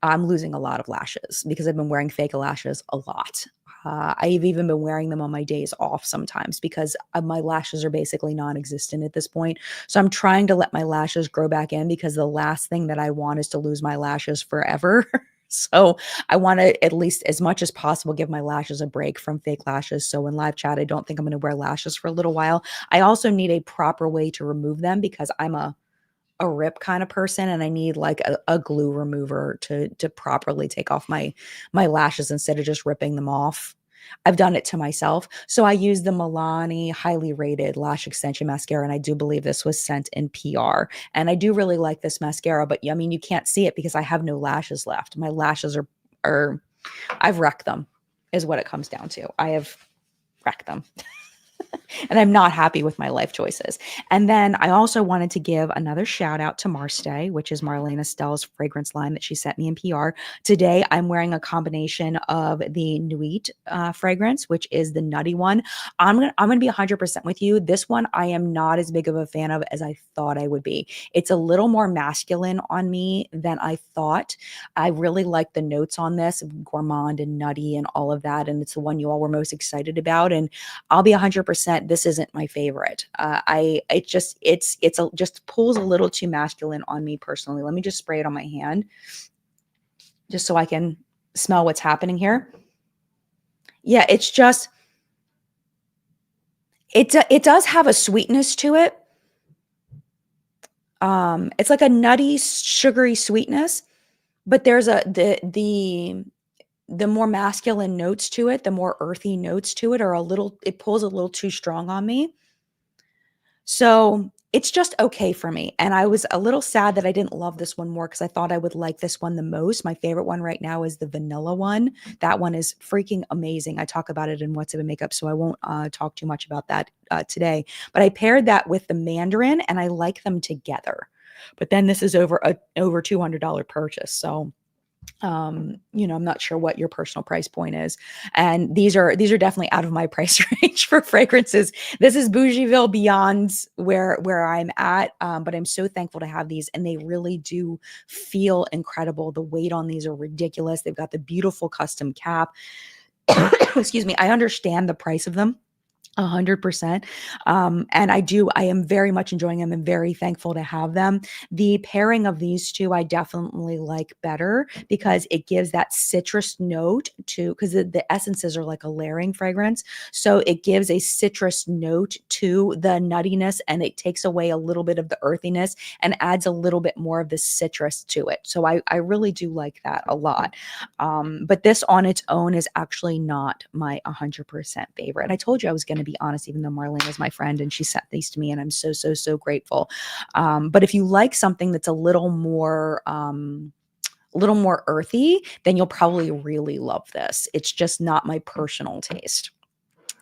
I'm losing a lot of lashes because I've been wearing fake lashes a lot. I've even been wearing them on my days off sometimes because my lashes are basically non-existent at this point. So I'm trying to let my lashes grow back in because the last thing that I want is to lose my lashes forever. So I want to, at least as much as possible, give my lashes a break from fake lashes. So in live chat, I don't think I'm going to wear lashes for a little while. I also need a proper way to remove them because I'm a rip kind of person and I need like a glue remover to properly take off my lashes instead of just ripping them off. I've done it to myself. So I use the Milani highly rated lash extension mascara, and I do believe this was sent in PR. And I do really like this mascara, but I mean, you can't see it because I have no lashes left. My lashes are I've wrecked them is what it comes down to. I have wrecked them. And I'm not happy with my life choices. And then I also wanted to give another shout out to Marstay, which is Marlene Estelle's fragrance line that she sent me in PR. Today, I'm wearing a combination of the Nuit fragrance, which is the nutty one. I'm gonna be 100% with you. This one I am not as big of a fan of as I thought I would be. It's a little more masculine on me than I thought. I really like the notes on this, gourmand and nutty and all of that. And it's the one you all were most excited about. And I'll be 100%. This isn't my favorite. It just pulls a little too masculine on me personally. Let me just spray it on my hand just so I can smell what's happening here. Yeah, it's just, it does have a sweetness to it. It's like a nutty, sugary sweetness, but there's the more masculine notes to it, the more earthy notes to it it pulls a little too strong on me. So it's just okay for me. And I was a little sad that I didn't love this one more because I thought I would like this one the most. My favorite one right now is the vanilla one. That one is freaking amazing. I talk about it in What's Up in Makeup, so I won't talk too much about that today. But I paired that with the Mandarin and I like them together. But then this is over $200 purchase. So I'm not sure what your personal price point is. And these are definitely out of my price range for fragrances. This is Bougieville beyond where I'm at. But I'm so thankful to have these and they really do feel incredible. The weight on these are ridiculous. They've got the beautiful custom cap. Excuse me. I understand the price of them. 100%. And I am very much enjoying them and very thankful to have them. The pairing of these two, I definitely like better because it gives that citrus note because the essences are like a layering fragrance. So it gives a citrus note to the nuttiness and it takes away a little bit of the earthiness and adds a little bit more of the citrus to it. So I really do like that a lot. But this on its own is actually not my 100% favorite. I told you I was going to be honest, even though Marlene is my friend and she sent these to me and I'm so grateful. But if you like something that's a little more earthy, then you'll probably really love this. It's just not my personal taste.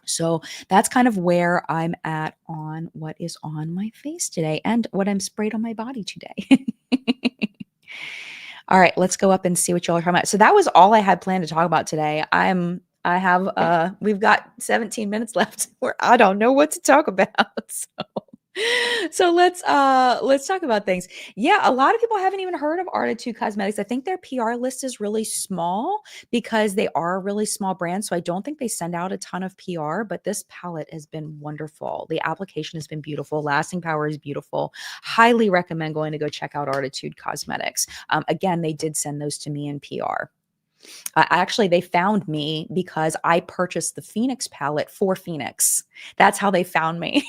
So that's kind of where I'm at on what is on my face today and what I'm sprayed on my body today. All right, let's go up and see what y'all are talking about. So that was all I had planned to talk about today. We've got 17 minutes left where I don't know what to talk about. So So let's talk about things. Yeah, a lot of people haven't even heard of Artitude Cosmetics. I think their PR list is really small because they are a really small brand. So I don't think they send out a ton of PR, but this palette has been wonderful. The application has been beautiful. Lasting power is beautiful. Highly recommend going to go check out Artitude Cosmetics. Again, they did send those to me in PR. Actually, they found me because I purchased the Phoenix palette for Phoenix. That's how they found me.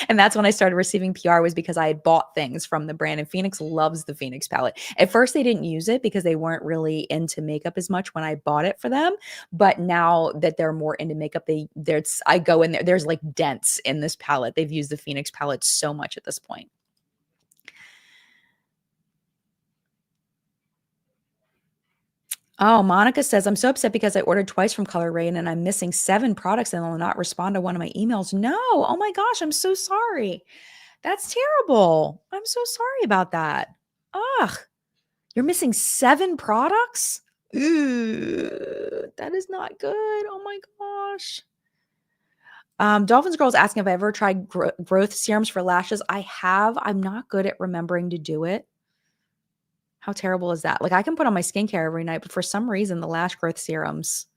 And that's when I started receiving PR, was because I had bought things from the brand, and Phoenix loves the Phoenix palette. At first, they didn't use it because they weren't really into makeup as much when I bought it for them. But now that they're more into makeup, I go in there. There's like dents in this palette. They've used the Phoenix palette so much at this point. Oh, Monica says, I'm so upset because I ordered twice from Color Rain and I'm missing 7 products and they'll not respond to one of my emails. No. Oh my gosh, I'm so sorry. That's terrible. I'm so sorry about that. Ugh, you're missing 7 products? Ooh, that is not good. Oh my gosh. Dolphins Girl is asking if I ever tried growth serums for lashes. I have. I'm not good at remembering to do it. How terrible is that? Like, I can put on my skincare every night, but for some reason, the lash growth serums,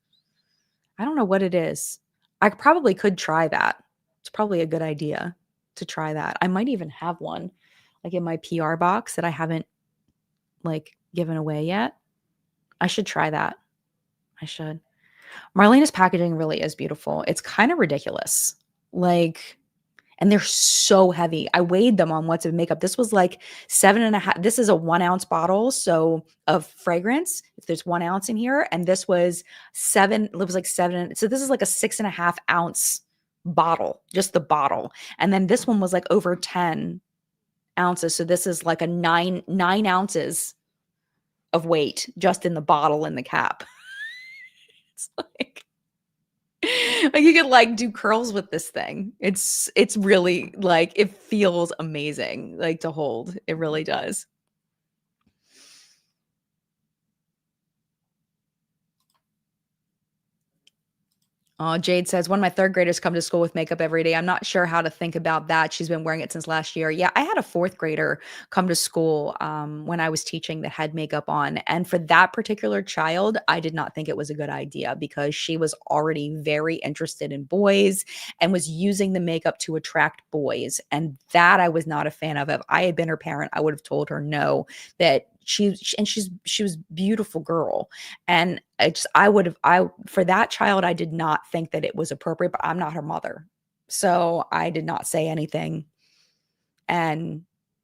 I don't know what it is. I probably could try that. It's probably a good idea to try that. I might even have one like in my PR box that I haven't like given away yet. I should try that. I should. Marlena's packaging really is beautiful. It's kind of ridiculous. Like, and they're so heavy. I weighed them on What's in Makeup. This was like 7.5. This is a 1 ounce bottle. So of fragrance, if there's 1 ounce in here, and this was 7, it was like 7. So this is like a 6.5 ounce bottle, just the bottle. And then this one was like over 10 ounces. So this is like a 9 ounces of weight just in the bottle and the cap. It's like you could like do curls with this thing. It's really like, it feels amazing like to hold. It really does. Jade says, one of my 3rd graders come to school with makeup every day. I'm not sure how to think about that. She's been wearing it since last year. Yeah, I had a 4th grader come to school when I was teaching that had makeup on. And for that particular child, I did not think it was a good idea because she was already very interested in boys and was using the makeup to attract boys. And that I was not a fan of. If I had been her parent, I would have told her no, that she was a beautiful girl. And for that child, I did not think that it was appropriate, but I'm not her mother. So I did not say anything. And,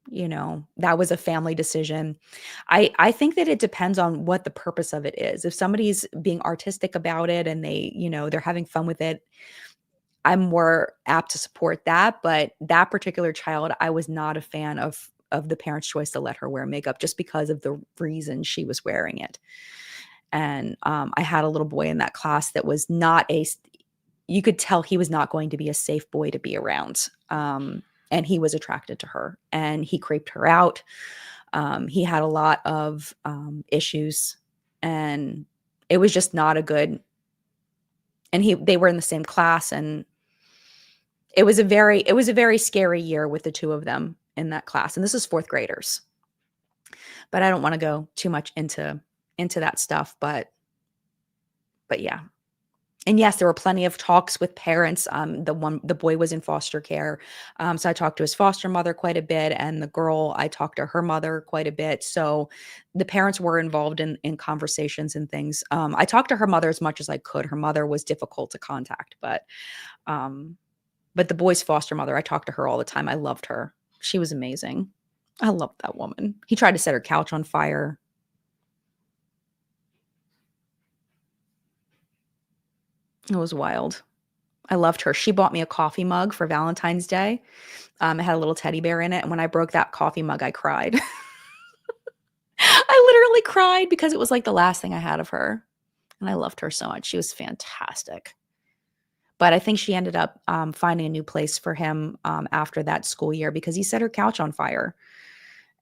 that was a family decision. I think that it depends on what the purpose of it is. If somebody's being artistic about it and they're having fun with it, I'm more apt to support that. But that particular child, I was not a fan of the parent's choice to let her wear makeup just because of the reason she was wearing it. And I had a little boy in that class that was you could tell he was not going to be a safe boy to be around. And he was attracted to her and he creeped her out. He had a lot of issues and it was just not a good, and they were in the same class, and it was a very scary year with the 2 of them in that class. And this is 4th graders, but I don't want to go too much into that stuff, but yeah. And yes, there were plenty of talks with parents. The boy was in foster care. So I talked to his foster mother quite a bit, and the girl, I talked to her mother quite a bit. So the parents were involved in conversations and things. I talked to her mother as much as I could. Her mother was difficult to contact, but the boy's foster mother, I talked to her all the time. I loved her. She was amazing. I loved that woman. He tried to set her couch on fire. It was wild. I loved her. She bought me a coffee mug for Valentine's Day. It had a little teddy bear in it. And when I broke that coffee mug, I cried. I literally cried because it was like the last thing I had of her. And I loved her so much. She was fantastic. But I think she ended up finding a new place for him after that school year because he set her couch on fire.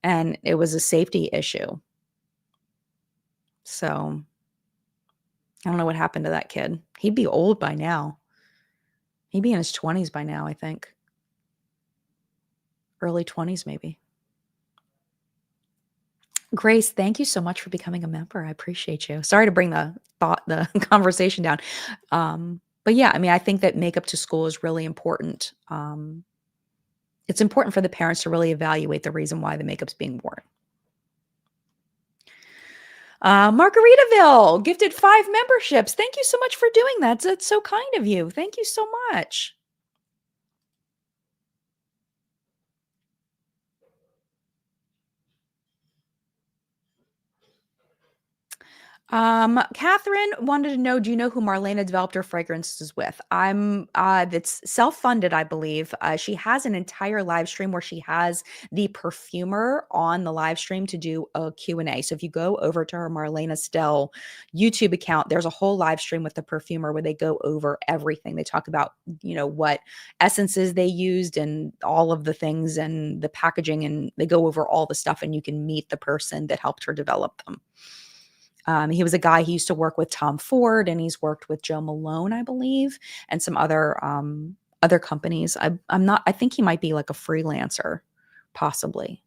And it was a safety issue. So I don't know what happened to that kid. He'd be old by now. He'd be in his 20s by now, I think. early 20s, maybe. Grace, thank you so much for becoming a member. I appreciate you. Sorry to bring the conversation down. But yeah, I mean, I think that makeup to school is really important. It's important for the parents to really evaluate the reason why the makeup's being worn. Margaritaville gifted 5 memberships. Thank you so much for doing that. That's so kind of you. Thank you so much. Catherine wanted to know, do you know who Marlena developed her fragrances with? That's self-funded, I believe. She has an entire live stream where she has the perfumer on the live stream to do a Q&A. So if you go over to her Marlena Stell YouTube account, there's a whole live stream with the perfumer where they go over everything. They talk about, what essences they used and all of the things and the packaging, and they go over all the stuff, and you can meet the person that helped her develop them. He was a guy, he used to work with Tom Ford, and he's worked with Joe Malone, I believe, and some other companies. I think he might be like a freelancer, possibly.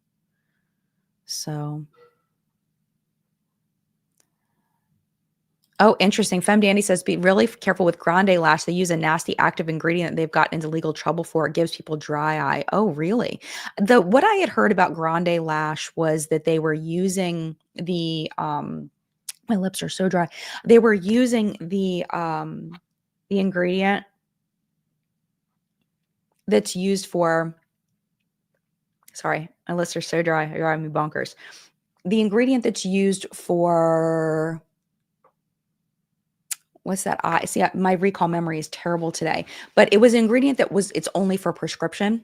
So. Oh, interesting. Femme Dandy says, be really careful with Grande Lash. They use a nasty active ingredient they've gotten into legal trouble for. It gives people dry eye. Oh, really? What I had heard about Grande Lash was that they were using the my lips are so dry. They were using the ingredient that's used for, sorry, my lips are so dry. You're driving me bonkers. The ingredient that's used for, what's that? See, my recall memory is terrible today, but it was an ingredient that it's only for prescription,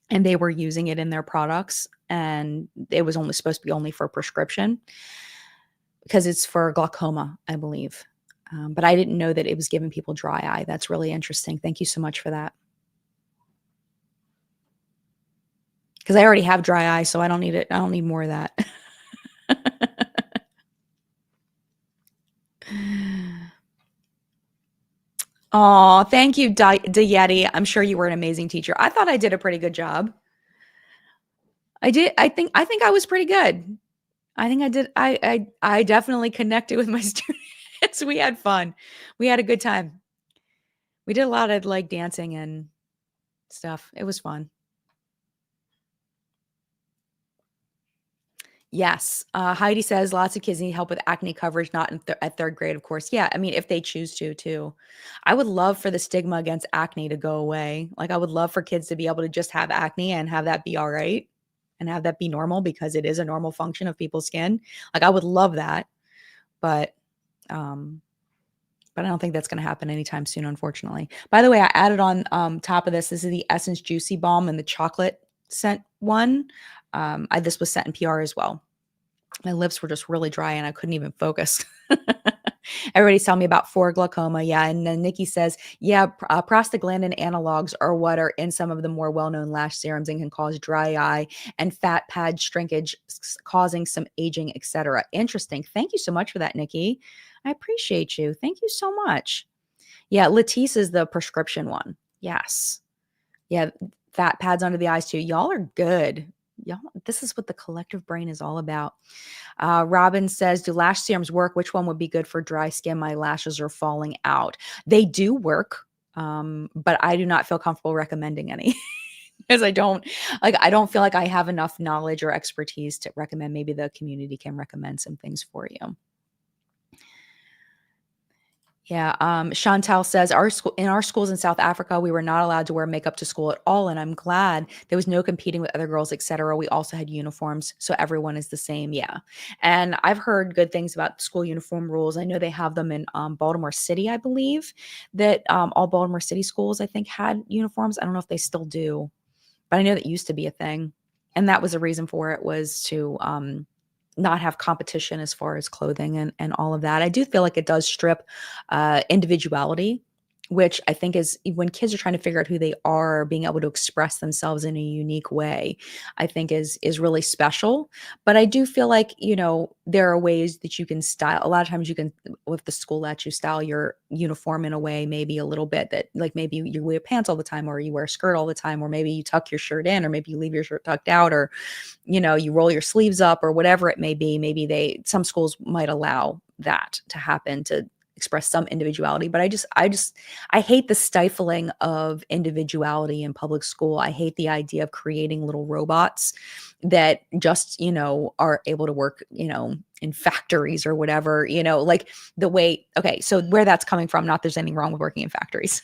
and they were using it in their products, and it was only supposed to be only for prescription, because it's for glaucoma, I believe. But I didn't know that it was giving people dry eye. That's really interesting. Thank you so much for that. Because I already have dry eye, so I don't need it. I don't need more of that. Oh, thank you, Yeti. I'm sure you were an amazing teacher. I thought I did a pretty good job. I did. I think I was pretty good. I think I did. I definitely connected with my students. We had fun. We had a good time. We did a lot of like dancing and stuff. It was fun. Yes. Heidi says lots of kids need help with acne coverage, not at 3rd grade, of course. Yeah. I mean, if they choose to, too. I would love for the stigma against acne to go away. Like, I would love for kids to be able to just have acne and have that be all right and have that be normal, because it is a normal function of people's skin. Like, I would love that. But I don't think that's going to happen anytime soon, unfortunately. By the way, I added on top of this. This is the Essence Juicy Balm and the chocolate scent one. This was sent in PR as well. My lips were just really dry and I couldn't even focus. Everybody's telling me about for glaucoma. Yeah. And then Nikki says, yeah, prostaglandin analogs are what are in some of the more well-known lash serums and can cause dry eye and fat pad shrinkage, causing some aging, etc. Interesting. Thank you so much for that, Nikki. I appreciate you. Thank you so much. Yeah. Latisse is the prescription one. Yes. Yeah. Fat pads under the eyes too. Y'all are good. Y'all, this is what the collective brain is all about. Robin says, do lash serums work? Which one would be good for dry skin? My lashes are falling out. They do work, but I do not feel comfortable recommending any because I don't feel like I have enough knowledge or expertise to recommend. Maybe the community can recommend some things for you. Yeah. Chantel says, in our schools in South Africa, we were not allowed to wear makeup to school at all. And I'm glad there was no competing with other girls, etc. We also had uniforms. So everyone is the same. Yeah. And I've heard good things about school uniform rules. I know they have them in Baltimore City, I believe, that all Baltimore City schools, I think, had uniforms. I don't know if they still do, but I know that used to be a thing. And that was a reason for it, was to not have competition as far as clothing and all of that. I do feel like it does strip individuality which I think is when kids are trying to figure out who they are, being able to express themselves in a unique way, I think is really special. But I do feel like, there are ways that you can style. A lot of times you can, with the school lets you style your uniform in a way, maybe a little bit that like maybe you wear pants all the time, or you wear a skirt all the time, or maybe you tuck your shirt in, or maybe you leave your shirt tucked out, or, you roll your sleeves up, or whatever it may be. Maybe some schools might allow that to happen, to express some individuality. But I hate the stifling of individuality in public school. I hate the idea of creating little robots that just, are able to work, in factories or whatever, like the way, okay, so where that's coming from, not there's anything wrong with working in factories.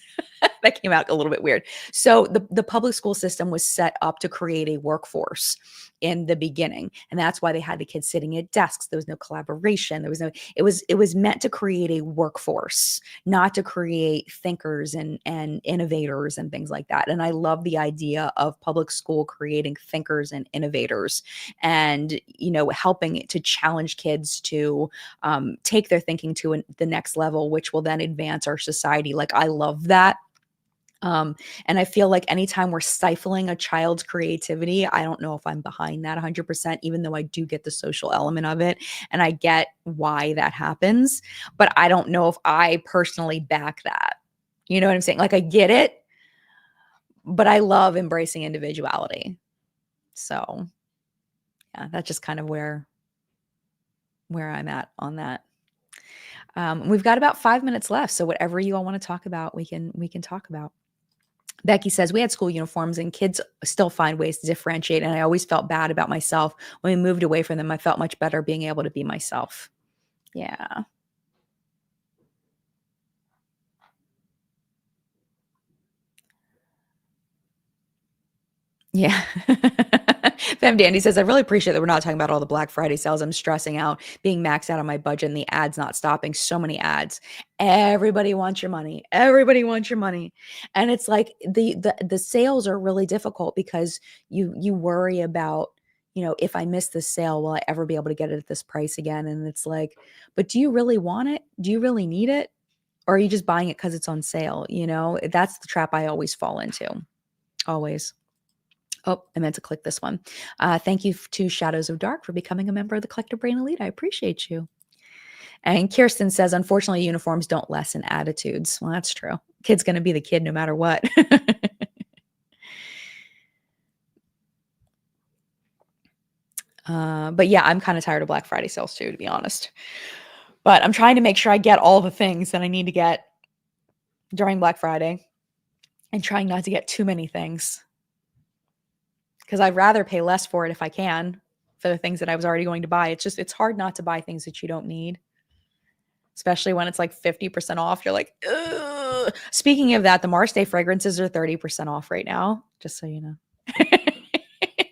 That came out a little bit weird. So the public school system was set up to create a workforce in the beginning. And that's why they had the kids sitting at desks. There was no collaboration. It was meant to create a workforce, not to create thinkers and innovators and things like that. And I love the idea of public school creating thinkers and innovators, and, helping it to challenge kids to take their thinking to the next level, which will then advance our society. Like, I love that. And I feel like anytime we're stifling a child's creativity, I don't know if I'm behind that 100%, even though I do get the social element of it and I get why that happens, but I don't know if I personally back that. You know what I'm saying? Like, I get it, but I love embracing individuality. So yeah, that's just kind of where I'm at on that. We've got about 5 minutes left. So whatever you all want to talk about, we can talk about. Becky says, we had school uniforms and kids still find ways to differentiate. And I always felt bad about myself. When we moved away from them, I felt much better being able to be myself. Yeah. Yeah. Fem Dandy says, I really appreciate that we're not talking about all the Black Friday sales. I'm stressing out, being maxed out on my budget, and the ads not stopping. So many ads. Everybody wants your money. Everybody wants your money. And it's like the sales are really difficult because you worry about, if I miss this sale, will I ever be able to get it at this price again? And it's like, but do you really want it? Do you really need it? Or are you just buying it because it's on sale? That's the trap I always fall into. Always. Oh, I meant to click this one. Thank you to Shadows of Dark for becoming a member of the Collective Brain Elite. I appreciate you. And Kirsten says, unfortunately, uniforms don't lessen attitudes. Well, that's true. Kid's going to be the kid no matter what. But yeah, I'm kind of tired of Black Friday sales too, to be honest. But I'm trying to make sure I get all the things that I need to get during Black Friday and trying not to get too many things, because I'd rather pay less for it if I can, for the things that I was already going to buy. It's hard not to buy things that you don't need, especially when it's like 50% off. You're like, ugh. Speaking of that, the Mars Day fragrances are 30% off right now, just so you know.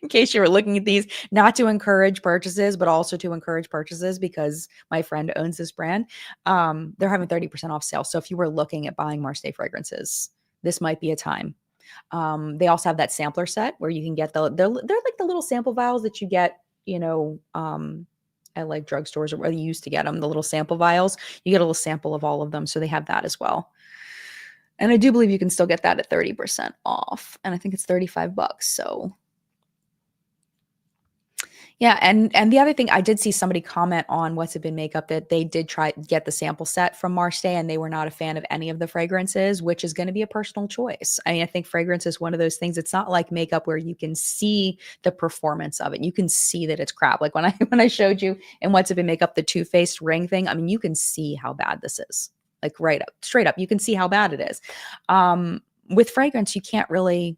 In case you were looking at these, not to encourage purchases, but also to encourage purchases because my friend owns this brand. They're having 30% off sale. So if you were looking at buying Mars Day fragrances, this might be a time. They also have that sampler set where you can get they're like the little sample vials that you get, at like drugstores, or where you used to get them, the little sample vials. You get a little sample of all of them. So they have that as well. And I do believe you can still get that at 30% off. And I think it's $35. So yeah, and the other thing, I did see somebody comment on What's It Been Makeup that they did try to get the sample set from Marche and they were not a fan of any of the fragrances, which is going to be a personal choice. I mean, I think fragrance is one of those things. It's not like makeup where you can see the performance of it. You can see that it's crap. Like when I showed you in What's It Been Makeup, the Too Faced ring thing, I mean, you can see how bad this is. Like right up, straight up, you can see how bad it is. With fragrance, you can't really,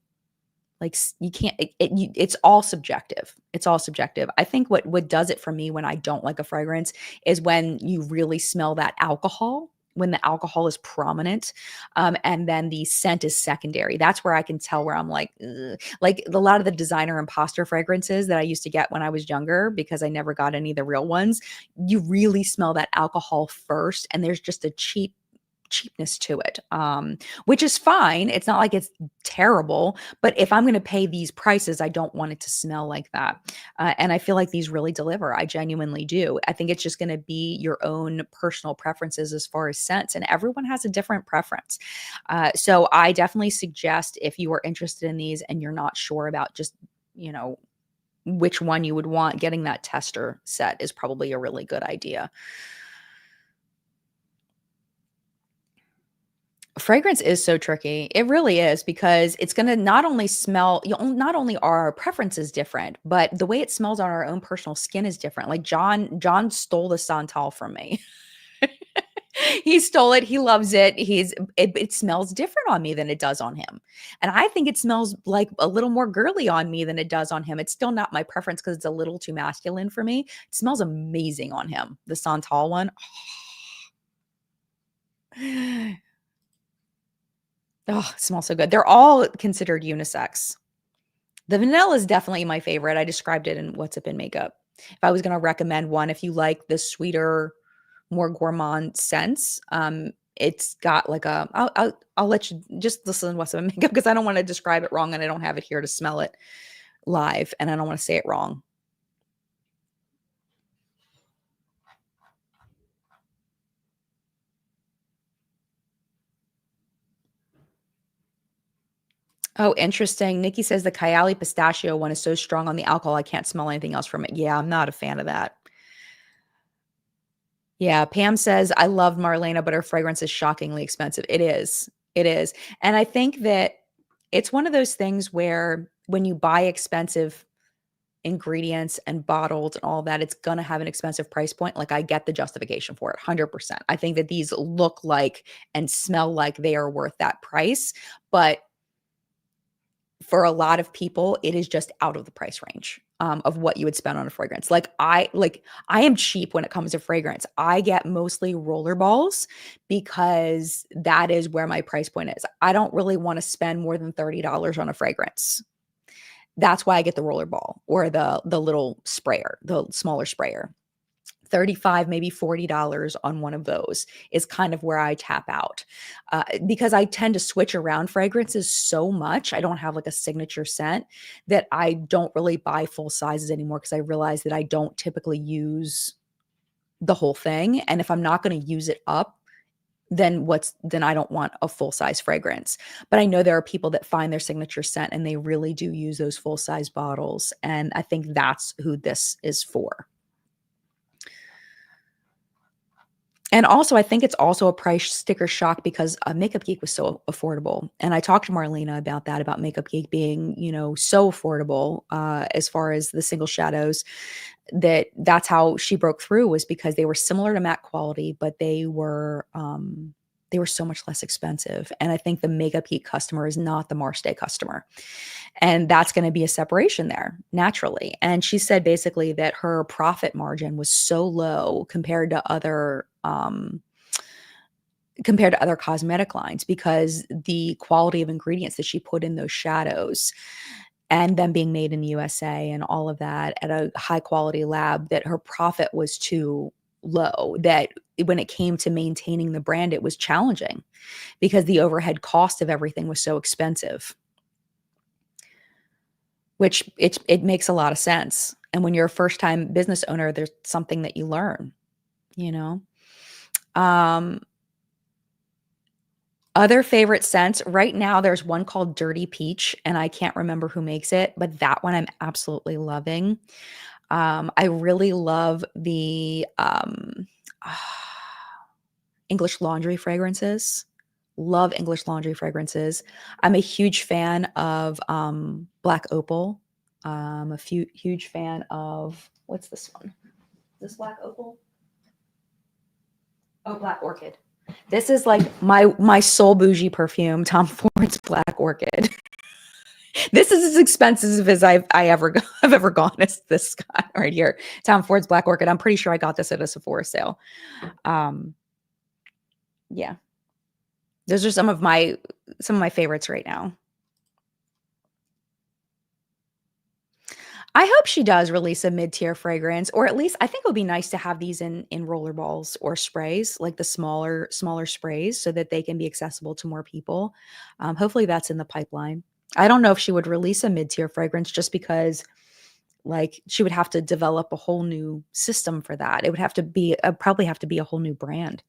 like, you can't, it's all subjective. It's all subjective. I think what does it for me when I don't like a fragrance is when you really smell that alcohol, when the alcohol is prominent, and then the scent is secondary. That's where I can tell where I'm like, ugh. Like a lot of the designer imposter fragrances that I used to get when I was younger, because I never got any of the real ones, you really smell that alcohol first. And there's just a cheap cheapness to it, which is fine. It's not like it's terrible, but if I'm going to pay these prices, I don't want it to smell like that. And I feel like these really deliver. I genuinely do. I think it's just going to be your own personal preferences as far as scents, and everyone has a different preference. So I definitely suggest, if you are interested in these and you're not sure about just, you know, which one you would want, getting that tester set is probably a really good idea. Fragrance is so tricky. It really is, because it's going to not only smell, not only are our preferences different, but the way it smells on our own personal skin is different. Like John stole the Santal from me. He stole it. He loves it. It smells different on me than it does on him. And I think it smells like a little more girly on me than it does on him. It's still not my preference because it's a little too masculine for me. It smells amazing on him. The Santal one. Oh, it smells so good. They're all considered unisex. The vanilla is definitely my favorite. I described it in What's Up in Makeup. If I was going to recommend one, if you like the sweeter, more gourmand scents, it's got like I'll let you just listen to What's Up in Makeup, because I don't want to describe it wrong and I don't have it here to smell it live, and I don't want to say it wrong. Oh, interesting. Nikki says the Kylie pistachio one is so strong on the alcohol, I can't smell anything else from it. Yeah, I'm not a fan of that. Yeah, Pam says, I love Marlena, but her fragrance is shockingly expensive. It is. It is. And I think that it's one of those things where when you buy expensive ingredients and bottled and all that, it's going to have an expensive price point. Like, I get the justification for it 100%. I think that these look like and smell like they are worth that price. But for a lot of people, it is just out of the price range of what you would spend on a fragrance. I am cheap when it comes to fragrance. I get mostly rollerballs because that is where my price point is. I don't really want to spend more than $30 on a fragrance. That's why I get the rollerball or the little sprayer, the smaller sprayer. $35, maybe $40 on one of those is kind of where I tap out, because I tend to switch around fragrances so much. I don't have like a signature scent that I don't really buy full sizes anymore, because I realize that I don't typically use the whole thing. And if I'm not going to use it up, then I don't want a full size fragrance. But I know there are people that find their signature scent and they really do use those full size bottles. And I think that's who this is for. And also, I think it's also a price sticker shock because Makeup Geek was so affordable. And I talked to Marlena about that, about Makeup Geek being, so affordable as far as the single shadows, that's how she broke through, was because they were similar to matte quality, but they were so much less expensive. And I think the Makeup Geek customer is not the Marstay customer. And that's going to be a separation there naturally. And she said basically that her profit margin was so low compared to other cosmetic lines, because the quality of ingredients that she put in those shadows and them being made in the USA and all of that at a high quality lab, that her profit was too low, that when it came to maintaining the brand, it was challenging because the overhead cost of everything was so expensive, which it makes a lot of sense. And when you're a first time business owner, there's something that you learn, Other favorite scents right now, there's one called Dirty Peach, and I can't remember who makes it, but that one I'm absolutely loving. I really love the English Laundry fragrances. Love English Laundry fragrances. I'm a huge fan of Black Opal. Huge fan of, what's this one? Is this Black Opal? Oh, Black Orchid. This is like my soul bougie perfume, Tom Ford's Black Orchid. This is as expensive as I've ever gone as this guy right here, Tom Ford's Black Orchid. I'm pretty sure I got this at a Sephora sale. Yeah, those are some of my favorites right now. I hope she does release a mid-tier fragrance, or at least I think it would be nice to have these in roller balls or sprays, like the smaller sprays, so that they can be accessible to more people. Hopefully that's in the pipeline. I don't know if she would release a mid-tier fragrance just because like she would have to develop a whole new system for that. It would have to be probably have to be a whole new brand.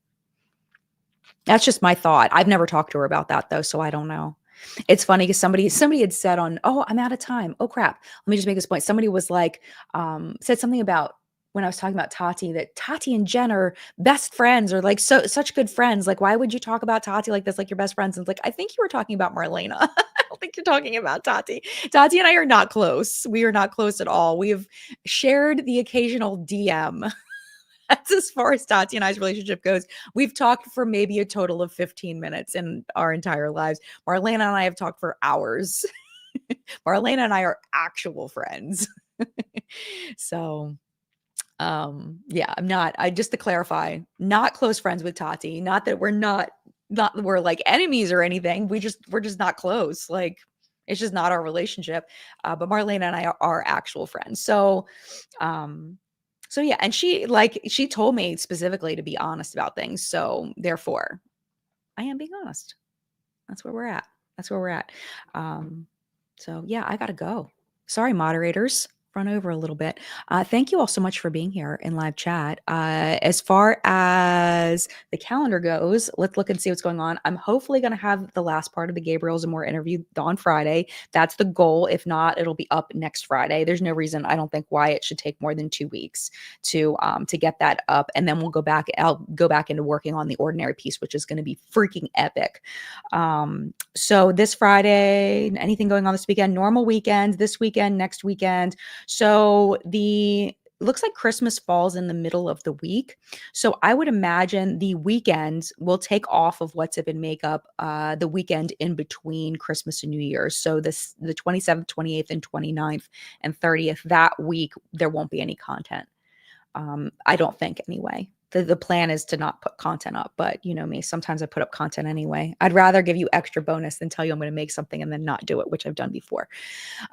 That's just my thought. I've never talked to her about that though, so I don't know. It's funny because somebody had said on, oh, I'm out of time. Oh crap. Let me just make this point. Somebody was like, said something about when I was talking about Tati, that Tati and Jen are best friends or like such good friends. Like, why would you talk about Tati like this, like your best friends? And it's like, I think you were talking about Marlena. I don't think you're talking about Tati. Tati and I are not close. We are not close at all. We have shared the occasional DM. That's as far as Tati and I's relationship goes. We've talked for maybe a total of 15 minutes in our entire lives. Marlena and I have talked for hours. Marlena and I are actual friends. So, yeah, I just to clarify, not close friends with Tati. Not that not that we're like enemies or anything. We're just not close. Like, it's just not our relationship. But Marlena and I are actual friends. Um, so yeah, and she told me specifically to be honest about things. So therefore, I am being honest. That's where we're at. That's where we're at. So yeah, I gotta go. Sorry, moderators. Run over a little bit. Thank you all so much for being here in live chat. As far as the calendar goes, let's look and see what's going on. I'm hopefully going to have the last part of the Gabriel Zamora interview on Friday. That's the goal. If not, it'll be up next Friday. There's no reason I don't think why it should take more than 2 weeks to get that up, and then we'll go back. I'll go back into working on the Ordinary piece, which is going to be freaking epic. So this Friday, anything going on this weekend? Normal weekend, this weekend, next weekend. So looks like Christmas falls in the middle of the week. So I would imagine the weekend will take off of What's Up in Makeup the weekend in between Christmas and New Year's. So the 27th, 28th, and 29th and 30th, that week, there won't be any content. I don't think anyway. The plan is to not put content up, but you know me, sometimes I put up content anyway. I'd rather give you extra bonus than tell you I'm going to make something and then not do it, which I've done before.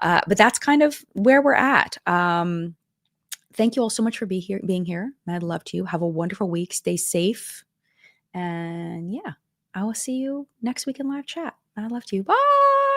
But that's kind of where we're at. Thank you all so much for being here. Mad love to you. Have a wonderful week. Stay safe. And yeah, I will see you next week in live chat. Mad love to you. Bye.